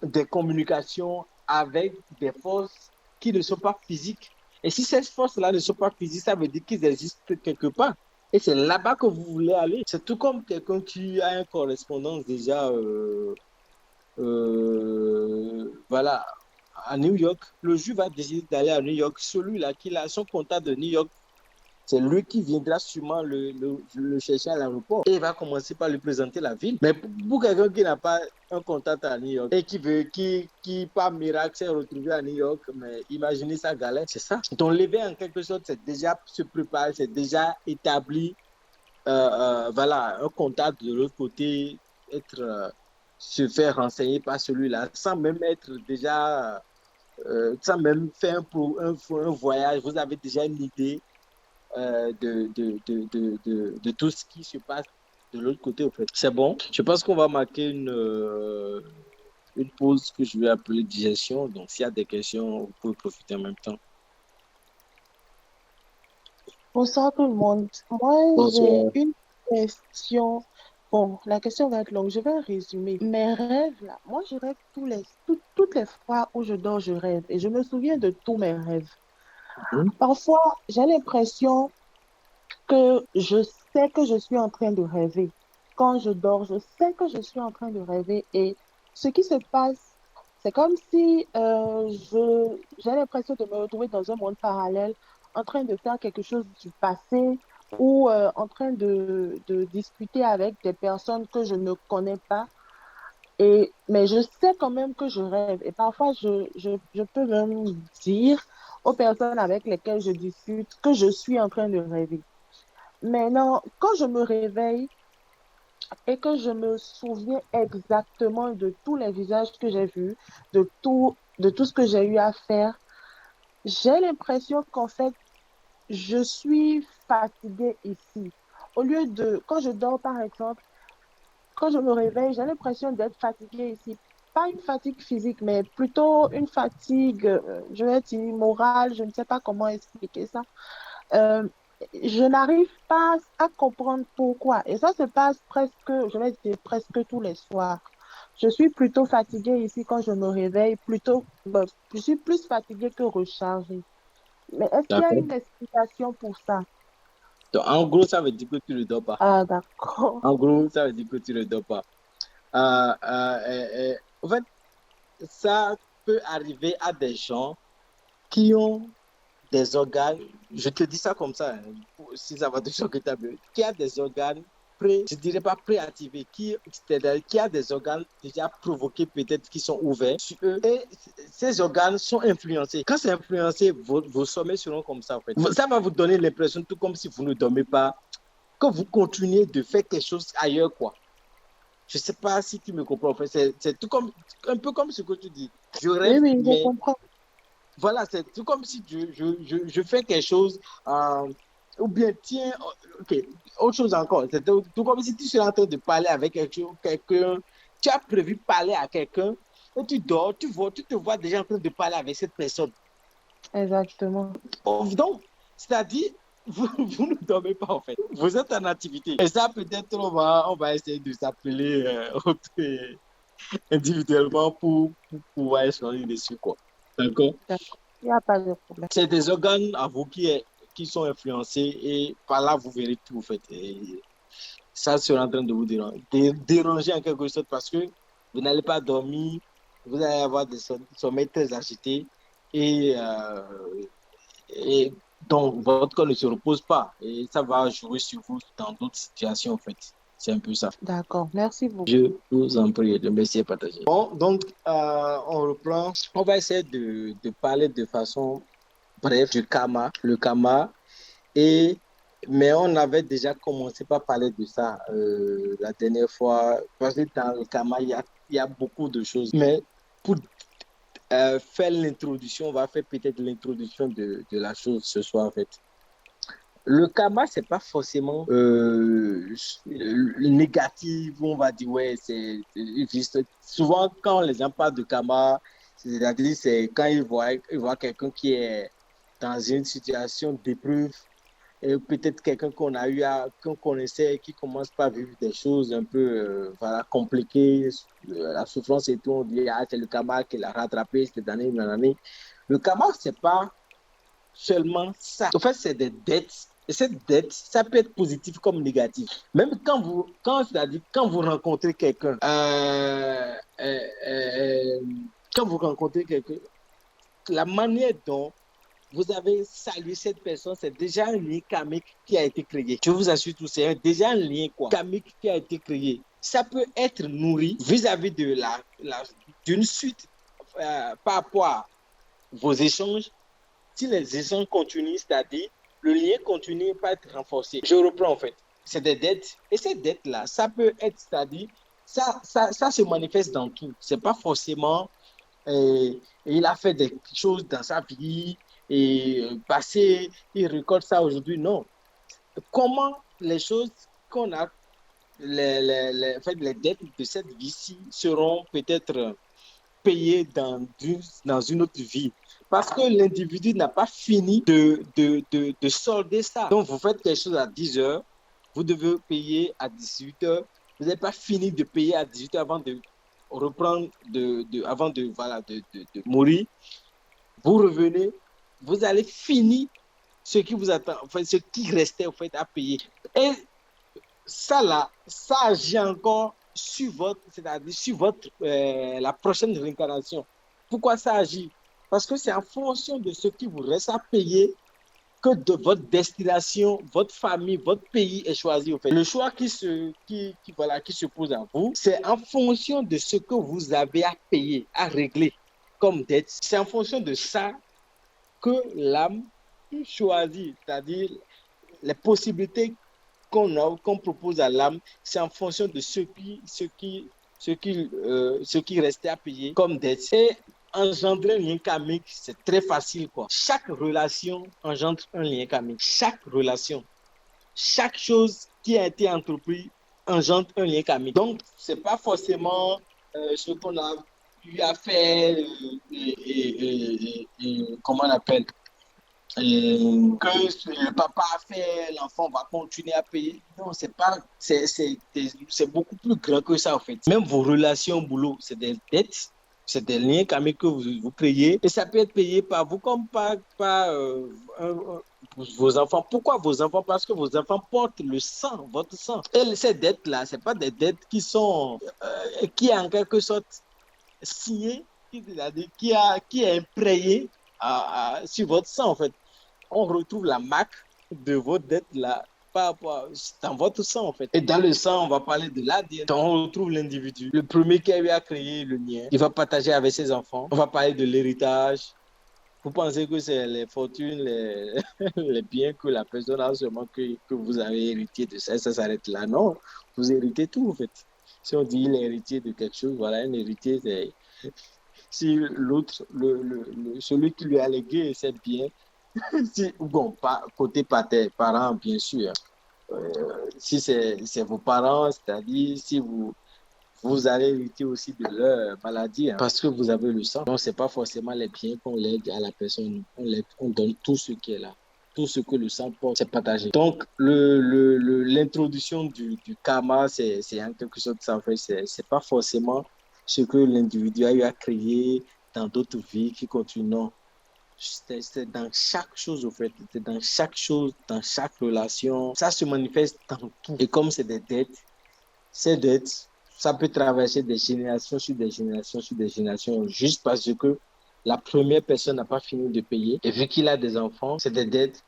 des communications avec des forces qui ne sont pas physiques. Et si ces forces-là ne sont pas physiques, ça veut dire qu'ils existent quelque part. Et c'est là-bas que vous voulez aller. C'est tout comme quelqu'un qui a une correspondance déjà, voilà, à New York. Le juif va décider d'aller à New York. Celui-là qui a son contact de New York, c'est lui qui viendra sûrement le chercher à l'aéroport et il va commencer par lui présenter la ville. Mais pour quelqu'un qui n'a pas un contact à New York et qui par miracle s'est retrouvé à New York, mais imaginez sa galère, c'est ça. Donc l'éveil en quelque sorte, c'est déjà se préparer, c'est déjà établi, voilà, un contact de l'autre côté, se faire renseigner par celui-là, sans même être déjà, sans même faire un voyage, vous avez déjà une idée de tout ce qui se passe de l'autre côté, en fait. C'est bon. Je pense qu'on va marquer une pause que je vais appeler digestion. Donc, s'il y a des questions, vous pouvez profiter en même temps. Bonsoir tout le monde. Moi, Bonsoir. j'ai une question. Bon, la question va être longue. Je vais résumer. Mes rêves, là, moi, je rêve toutes les fois où je dors, je rêve. Et je me souviens de tous mes rêves. Parfois, j'ai l'impression que je sais que je suis en train de rêver. Quand je dors, je sais que je suis en train de rêver. Et ce qui se passe, c'est comme si j'ai l'impression de me retrouver dans un monde parallèle, en train de faire quelque chose du passé ou en train de discuter avec des personnes que je ne connais pas. Mais je sais quand même que je rêve. Et parfois, je peux même dire aux personnes avec lesquelles je discute que je suis en train de rêver. Maintenant, quand je me réveille et que je me souviens exactement de tous les visages que j'ai vus, de tout ce que j'ai eu à faire, j'ai l'impression qu'en fait, je suis fatiguée ici. Au lieu de, quand je dors par exemple, quand je me réveille, j'ai l'impression d'être fatiguée ici. Pas une fatigue physique, mais plutôt une fatigue, je vais dire, morale, je ne sais pas comment expliquer ça. Euh, je n'arrive pas à comprendre pourquoi. Et ça se passe presque, je vais dire, presque tous les soirs. Je suis plutôt fatiguée ici quand je me réveille, je suis plus fatiguée que rechargée. Mais est-ce qu'il y a D'accord. une explication pour ça? Donc, en gros, ça veut dire que tu ne dors pas. Ah, d'accord. En gros, ça veut dire que tu ne dors pas. En fait, ça peut arriver à des gens qui ont des organes, je te dis ça comme ça, hein, si ça va te choquer ta bulle, qui a des organes je dirais pas préactivés, c'est-à-dire qui a des organes déjà provoqués peut-être qui sont ouverts sur eux et ces organes sont influencés. Quand c'est influencé, vos sommeils seront comme ça en fait. Ça va vous donner l'impression, tout comme si vous ne dormez pas, que vous continuez de faire quelque chose ailleurs quoi. Je sais pas si tu me comprends. En fait, c'est tout comme, un peu comme ce que tu dis. Je rêve, Oui, je mais comprends. voilà, c'est tout comme si je fais quelque chose, ou bien tiens, ok, autre chose encore. C'est tout comme si tu serais en train de parler avec quelqu'un, tu as prévu parler à quelqu'un, et tu dors, tu te vois déjà en train de parler avec cette personne. Exactement. Donc, c'est-à-dire, vous ne dormez pas en fait. Vous êtes en activité. Et ça, peut-être, on va essayer de s'appeler individuellement pour pouvoir échanger dessus, quoi. D'accord? D'accord. Il n'y a pas de problème. C'est des organes à vous qui sont influencés et par là, vous verrez tout, en fait. Et ça sera en train de vous déranger en quelque sorte parce que vous n'allez pas dormir, vous allez avoir des sommeils très agités et, et donc votre corps ne se repose pas et ça va jouer sur vous dans d'autres situations en fait. C'est un peu ça. D'accord, merci beaucoup. Je vous en prie de me laisser partager. Bon, donc on reprend. On va essayer de parler de façon brève du karma, le karma. Et, mais on avait déjà commencé par parler de ça la dernière fois, parce que dans le karma, il y a beaucoup de choses. Mais pour faire l'introduction, on va faire peut-être l'introduction de la chose ce soir, en fait. Le karma, c'est pas forcément négatif, on va dire, ouais, c'est juste. Souvent, quand les gens parlent de karma, c'est-à-dire, c'est quand ils voient quelqu'un qui est dans une situation d'épreuve, et peut-être quelqu'un qu'on connaissait, qui commence par vivre des choses un peu voilà, compliquées, la souffrance et tout, on dit, ah, c'est le karma qui l'a rattrapé cette année, nanani. Le karma, c'est pas seulement ça. En fait, c'est des dettes. Et cette dette, ça peut être positif comme négatif. Même c'est-à-dire, quand vous rencontrez quelqu'un, quand vous rencontrez quelqu'un, la manière dont vous avez salué cette personne, c'est déjà un lien karmique qui a été créé. Je vous assure tout, c'est déjà un lien karmique qui a été créé. Ça peut être nourri vis-à-vis de d'une suite par rapport à vos échanges. Si les échanges continuent, c'est-à-dire le lien continue par être renforcé. Je reprends en fait. C'est des dettes. Et ces dettes-là, ça peut être, c'est-à-dire, ça se manifeste dans tout. C'est pas forcément il a fait des choses dans sa vie et passé, il récolte ça aujourd'hui. Non. Comment les choses qu'on a, en fait, les dettes de cette vie-ci seront peut-être payées dans une autre vie. Parce que l'individu n'a pas fini de solder ça. Donc, vous faites quelque chose à 10 heures, vous devez payer à 18 heures. Vous n'avez pas fini de payer à 18 heures avant de reprendre avant de mourir, vous revenez, vous allez finir ce qui vous attend, enfin, ce qui restait en fait à payer. Et ça là, ça agit encore sur c'est-à-dire sur la prochaine réincarnation. Pourquoi ça agit? Parce que c'est en fonction de ce qui vous reste à payer que de votre destination, votre famille, votre pays est choisi. En fait. Le choix qui se pose à vous, c'est en fonction de ce que vous avez à payer, à régler comme dette. C'est en fonction de ça que l'âme choisit, c'est-à-dire les possibilités qu'on propose à l'âme, c'est en fonction de ce qui restait à payer comme dette. C'est engendrer un lien karmique, c'est très facile, quoi. Chaque relation engendre un lien karmique. Chaque relation, chaque chose qui a été entreprise engendre un lien karmique. Donc, c'est pas forcément ce qu'on a eu à faire comment on appelle que le papa a fait, l'enfant va continuer à payer. Non, c'est pas, c'est beaucoup plus grand que ça, en fait. Même vos relations au boulot, c'est des dettes, c'est des liens karmiques que vous créez et ça peut être payé par vous comme par vos enfants. Pourquoi vos enfants? Parce que vos enfants portent le sang, votre sang. Et ces dettes-là, c'est pas des dettes qui sont, qui est en quelque sorte signées, qui est imprégnée sur votre sang, en fait. On retrouve la marque de votre dette là dans votre sang en fait. Et dans le sang, on va parler de l'ADN. Donc, on retrouve l'individu. Le premier qui a eu à créer le lien, il va partager avec ses enfants. On va parler de l'héritage. Vous pensez que c'est les fortunes, les biens que la personne a seulement que vous avez hérité de ça, ça s'arrête là. Non, vous héritez tout en fait. Si on dit il est héritier de quelque chose, voilà, un héritier, c'est si l'autre, celui qui lui a légué ses biens, bon, pas côté parents, bien sûr. Si c'est vos parents, c'est-à-dire si vous allez hériter aussi de leur maladie, hein, parce que vous avez le sang. Donc, c'est pas forcément les biens qu'on lègue à la personne. On donne tout ce qui est là. Tout ce que le sang porte, c'est partagé. Donc, l'introduction du karma, c'est en quelque sorte ça. En fait, c'est pas forcément ce que l'individu a eu à créer dans d'autres vies qui continuent. Non. c'est dans chaque chose, au fait. C'est dans chaque chose, dans chaque relation. Ça se manifeste dans tout. Et comme c'est des dettes, ces dettes, ça peut traverser des générations sur des générations sur des générations juste parce que la première personne n'a pas fini de payer. Et vu qu'il a des enfants, c'est des dettes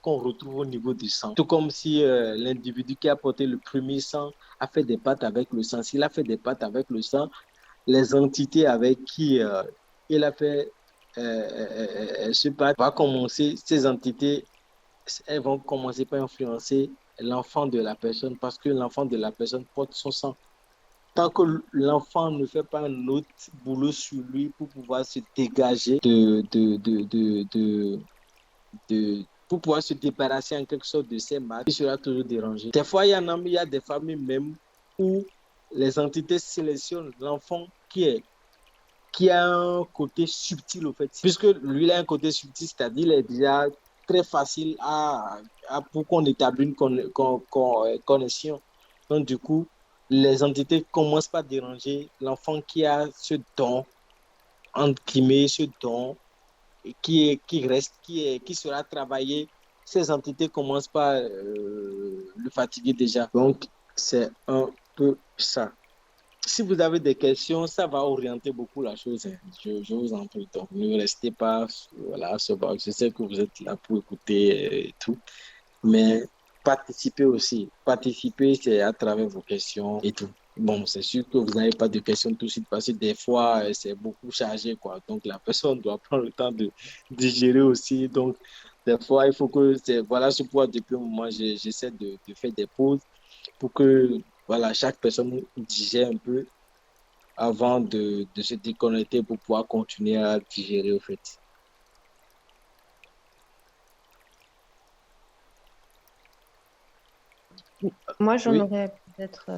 qu'on retrouve au niveau du sang. Tout comme si l'individu qui a porté le premier sang a fait des pâtes avec le sang. S'il a fait des pâtes avec le sang, les entités avec qui il a fait ce pacte va commencer, ces entités, elles vont commencer par influencer l'enfant de la personne parce que l'enfant de la personne porte son sang. Tant que l'enfant ne fait pas un autre boulot sur lui pour pouvoir se dégager pour pouvoir se débarrasser en quelque sorte de ses marques, il sera toujours dérangé. Des fois, il y a des familles même où les entités sélectionnent l'enfant qui a un côté subtil, au fait. Puisque lui, il a un côté subtil, c'est-à-dire il est déjà très facile pour qu'on établisse une connexion. Donc, du coup, les entités commencent par déranger l'enfant qui a ce don, entre guillemets, ce don, qui sera travaillé. Ces entités commencent par le fatiguer déjà. Donc, c'est un peu ça. Si vous avez des questions, ça va orienter beaucoup la chose. Je vous en prie. Donc, ne restez pas voilà, sur box. Je sais que vous êtes là pour écouter et tout. Mais participez aussi. Participer, c'est à travers vos questions et tout. Bon, c'est sûr que vous n'avez pas de questions tout de suite parce que des fois, c'est beaucoup chargé, quoi. Donc, la personne doit prendre le temps de digérer aussi. Donc, des fois, il faut que... Voilà ce pourquoi, depuis un moment, j'essaie de faire des pauses pour que voilà, chaque personne digère un peu avant de se déconnecter pour pouvoir continuer à digérer, au fait. Moi, j'en Oui. aurais peut-être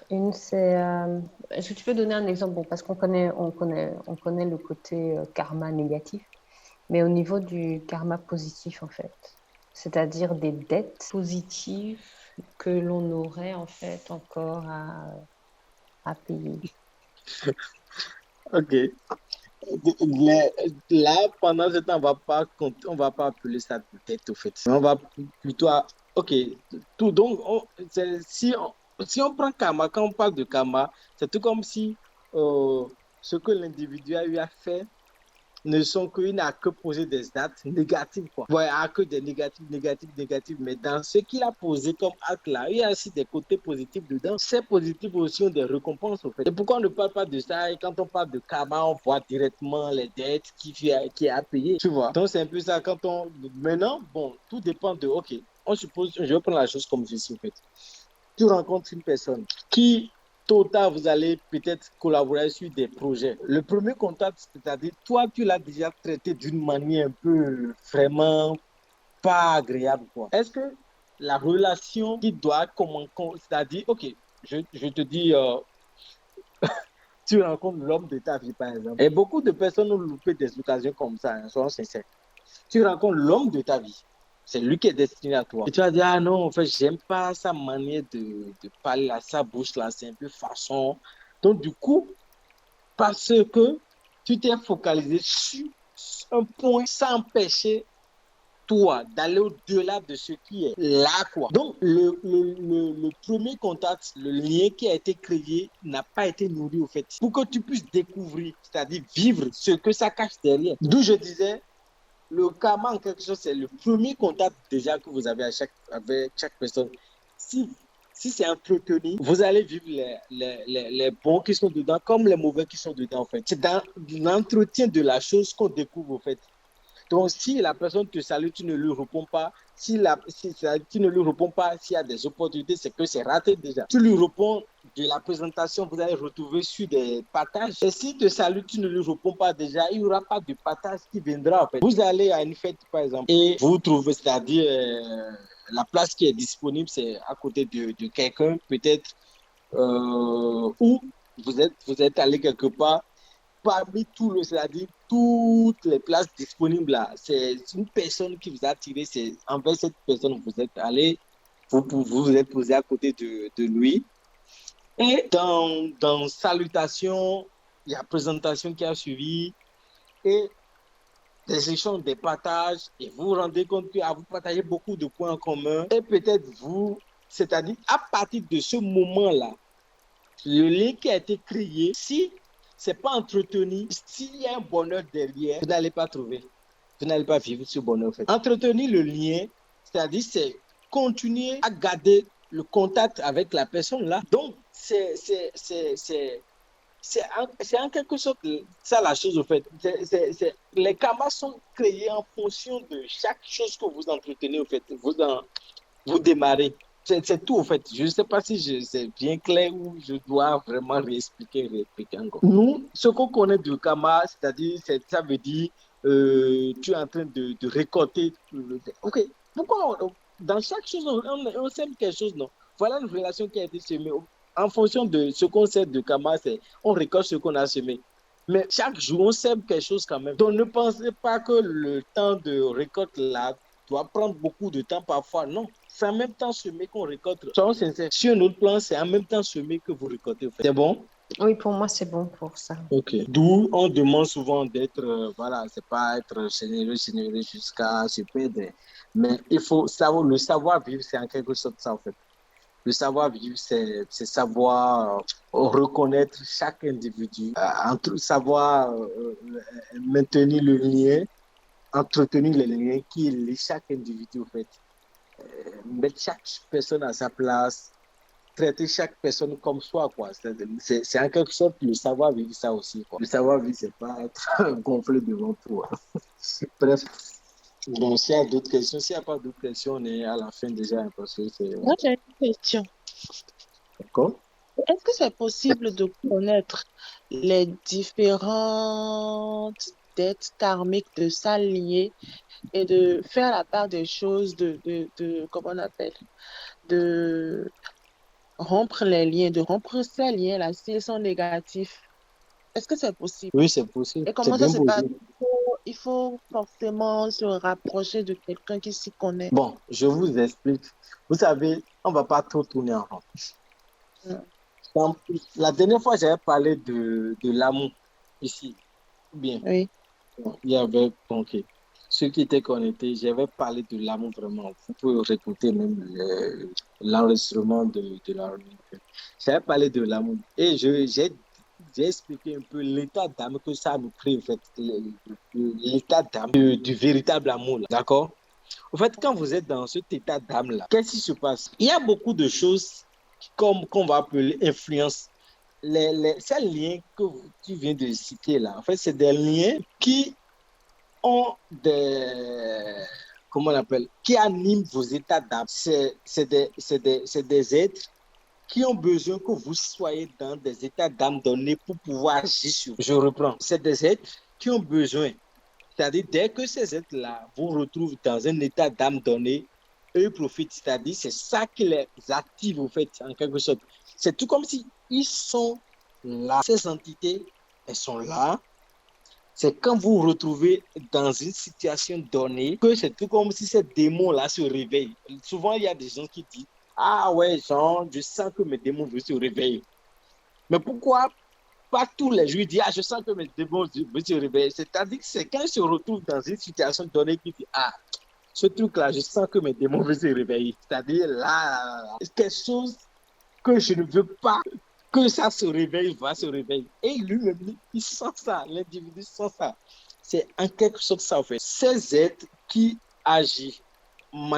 une. C'est, est-ce que tu peux donner un exemple? Bon, parce qu'on connaît le côté karma négatif, mais au niveau du karma positif, en fait, c'est-à-dire des dettes positives que l'on aurait en fait encore à payer. Ok. Là, pendant ce temps, on va pas appeler ça de tête, au fait. On va plutôt... Ok. Tout, donc, si on prend karma, quand on parle de karma, c'est tout comme si ce que l'individu a eu à faire ne sont qu'il n'a que posé des actes négatifs, quoi. Ouais, il n'a que des négatifs, négatifs, négatifs. Mais dans ce qu'il a posé comme acte là, il y a aussi des côtés positifs dedans. Ces positifs aussi ont des récompenses, en fait. Et pourquoi on ne parle pas de ça? Et quand on parle de karma, on voit directement les dettes qui a payé. Tu vois? Donc, c'est un peu ça. Maintenant, bon, tout dépend de. Ok, on suppose, je vais prendre la chose comme ceci, en fait. Tu rencontres une personne qui tôt ou tard, vous allez peut-être collaborer sur des projets. Le premier contact, c'est-à-dire, toi, tu l'as déjà traité d'une manière un peu vraiment pas agréable, quoi. Est-ce que la relation qui doit commencer, c'est-à-dire, ok, je te dis, tu rencontres l'homme de ta vie, par exemple, et beaucoup de personnes ont loupé des occasions comme ça, hein, soyons sincères. Tu rencontres l'homme de ta vie. C'est lui qui est destiné à toi. Et tu vas dire, ah non, en fait, j'aime pas sa manière de parler, là, sa bouche, là, c'est un peu façon. Donc, du coup, parce que tu t'es focalisé sur un point sans empêcher toi d'aller au-delà de ce qui est là, quoi. Donc, le premier contact, le lien qui a été créé n'a pas été nourri, au fait, pour que tu puisses découvrir, c'est-à-dire vivre ce que ça cache derrière. D'où je disais, le karma, en quelque chose, c'est le premier contact déjà que vous avez avec chaque personne. Si c'est entretenu, vous allez vivre les bons qui sont dedans comme les mauvais qui sont dedans, en fait. C'est dans l'entretien de la chose qu'on découvre, en fait. Donc, si la personne te salue, tu ne lui réponds pas. Tu ne lui réponds pas s'il y a des opportunités, c'est que c'est raté déjà. Tu lui réponds de la présentation, vous allez retrouver sur des partages. Et s'il te salue, tu ne lui réponds pas déjà, il n'y aura pas de partage qui viendra. En fait. Vous allez à une fête, par exemple, et vous trouvez, c'est-à-dire la place qui est disponible, c'est à côté de quelqu'un, peut-être, où vous êtes allé quelque part parmi c'est-à-dire toutes les places disponibles là, c'est une personne qui vous a attiré, c'est envers cette personne que vous êtes allé, vous êtes posé à côté de lui. Et dans salutation, il y a présentation qui a suivi. Et des échanges, des partages, et vous vous rendez compte que vous partagez beaucoup de points en commun, et peut-être vous, c'est-à-dire à partir de ce moment-là, le lien qui a été créé, si ce n'est pas entretenu, s'il y a un bonheur derrière, vous n'allez pas trouver, vous n'allez pas vivre ce bonheur. En fait. Entretenir le lien, c'est-à-dire c'est continuer à garder le contact avec la personne là. Donc, c'est en quelque sorte ça la chose au fait. Les karmas sont créés en fonction de chaque chose que vous entretenez au fait. Vous démarrez. C'est tout, en fait. Je ne sais pas si c'est bien clair ou je dois vraiment réexpliquer encore. Nous, ce qu'on connaît du karma, c'est-à-dire, ça veut dire tu es en train de récolter. OK. Pourquoi dans chaque chose, on sème quelque chose, non? Voilà une relation qui a été semée. En fonction de ce qu'on sait de karma, on récolte ce qu'on a semé. Mais chaque jour, on sème quelque chose quand même. Donc, ne pensez pas que le temps de récolte là doit prendre beaucoup de temps parfois. Non, c'est en même temps semé qu'on récolte. Soyons sincères. Sur notre plan, c'est en même temps semé que vous récoltez. C'est bon? Oui, pour moi, c'est bon pour ça. Ok. D'où on demande souvent d'être, voilà, c'est pas être généreux jusqu'à se perdre. Mais il faut savoir, le savoir-vivre, c'est en quelque sorte ça, en fait. Le savoir-vivre, c'est savoir reconnaître chaque individu, savoir maintenir le lien, entretenir les liens qui lient chaque individu, en fait. Mettre chaque personne à sa place, traiter chaque personne comme soi, quoi. C'est en quelque sorte le savoir-vivre, ça aussi, quoi. Le savoir-vivre, c'est pas être gonflé devant tout. Hein. Bref. Donc, s'il y a d'autres questions, s'il n'y a pas d'autres questions, on est à la fin déjà, parce que c'est... Moi, j'ai une question. D'accord? Est-ce que c'est possible de connaître les différentes dettes karmiques de s'aligner et de faire la part des choses, comment on appelle, de rompre les liens, de rompre ces liens-là s'ils sont négatifs? Est-ce que c'est possible? Oui, c'est possible. Et C'est comment ça bien se posé. passe? Il faut forcément se rapprocher de quelqu'un qui s'y connaît. Bon, je vous explique. Vous savez, on ne va pas trop tourner en rond. Donc, la dernière fois, j'avais parlé de l'amour ici. Bien. Oui. Bon, il y avait, ok. Ceux qui étaient connectés, j'avais parlé de l'amour vraiment. Vous pouvez réécouter même l'enregistrement de la réunion. J'avais parlé de l'amour. Et j'ai expliqué un peu l'état d'âme que ça nous crée, en fait. L'état d'âme du véritable amour, là. D'accord? En fait, quand vous êtes dans cet état d'âme-là, qu'est-ce qui se passe? Il y a beaucoup de choses qu'on va appeler influence. Ces liens que tu viens de citer là, en fait, c'est des liens qui ont comment on appelle, qui animent vos états d'âme. C'est des êtres qui ont besoin que vous soyez dans des états d'âme donnés pour pouvoir agir sur vous. Je reprends. C'est des êtres qui ont besoin. C'est-à-dire, dès que ces êtres-là vous retrouvent dans un état d'âme donné, eux profitent. C'est-à-dire, c'est ça qui les active, en fait, en quelque sorte. C'est tout comme si ils sont là. Ces entités, elles sont là. C'est quand vous vous retrouvez dans une situation donnée que c'est tout comme si ces démons-là se réveillent. Souvent, il y a des gens qui disent « Ah ouais, genre, je sens que mes démons veulent se réveiller. » Mais pourquoi pas tous les jours dire « Ah, je sens que mes démons veulent se réveiller. » C'est-à-dire que c'est quand ils se retrouvent dans une situation donnée qu'ils disent « Ah, ce truc-là, je sens que mes démons veulent se réveiller. » C'est-à-dire là, quelque chose que je ne veux pas que ça se réveille, va se réveiller. Et lui-même, il sent ça, l'individu sent ça. C'est en quelque sorte ça, en fait. Ces êtres qui agissent, vous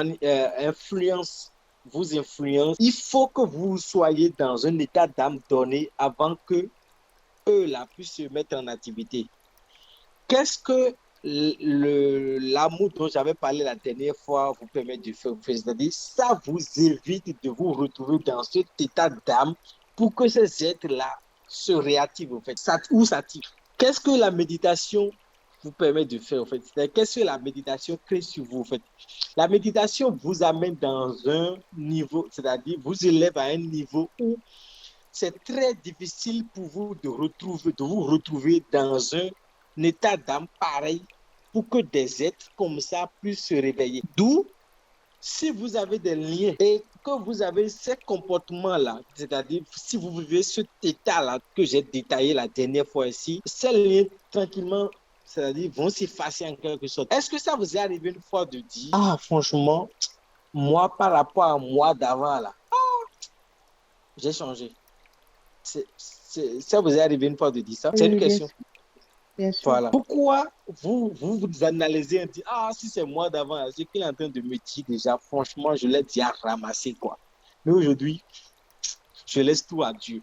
influencent, il faut que vous soyez dans un état d'âme donné avant que eux là puissent se mettre en activité. Qu'est-ce que l'amour dont j'avais parlé la dernière fois vous permet de faire? C'est-à-dire, ça vous évite de vous retrouver dans cet état d'âme pour que ces êtres-là se réactivent, en fait, ou s'activent. Qu'est-ce que la méditation vous permet de faire, en fait? Qu'est-ce que la méditation crée sur vous, en fait? La méditation vous amène dans un niveau, c'est-à-dire vous élève à un niveau où c'est très difficile pour vous de vous retrouver dans un état d'âme pareil pour que des êtres comme ça puissent se réveiller. D'où, si vous avez des liens et que vous avez ces comportements-là, c'est-à-dire si vous vivez cet état-là que j'ai détaillé la dernière fois ici, ces liens tranquillement c'est-à-dire vont s'effacer en quelque sorte. Est-ce que ça vous est arrivé une fois de dire, ah, franchement, moi, par rapport à moi d'avant, là, j'ai changé. Ça vous est arrivé une fois de dire ça? C'est une Oui, question. bien sûr. Voilà. Pourquoi vous analysez et dites, ah, si c'est moi d'avant, ce qu'il est en train de me dire déjà, franchement, je l'ai déjà ramassé, quoi. Mais aujourd'hui, je laisse tout à Dieu.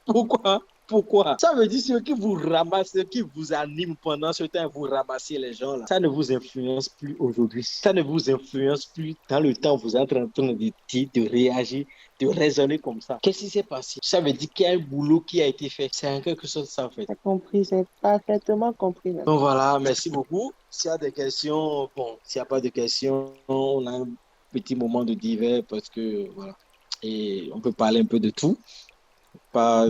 Pourquoi? Pourquoi? Ça veut dire ce qui vous ramasse, ce qui vous anime pendant ce temps, vous ramassez les gens là. Ça ne vous influence plus aujourd'hui. Ça ne vous influence plus dans le temps où vous êtes en train de dire, de réagir, de raisonner comme ça. Qu'est-ce qui s'est passé? Ça veut dire qu'il y a un boulot qui a été fait. C'est en quelque chose ça en fait. J'ai compris, j'ai parfaitement compris même. Donc voilà, merci beaucoup. S'il y a des questions, bon, s'il n'y a pas de questions, on a un petit moment de divers parce que voilà. Et on peut parler un peu de tout. Pas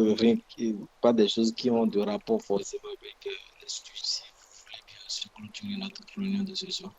des choses qui ont de rapport forcément avec les sujets. Si vous voulez bien se clôturer notre réunion de ce soir.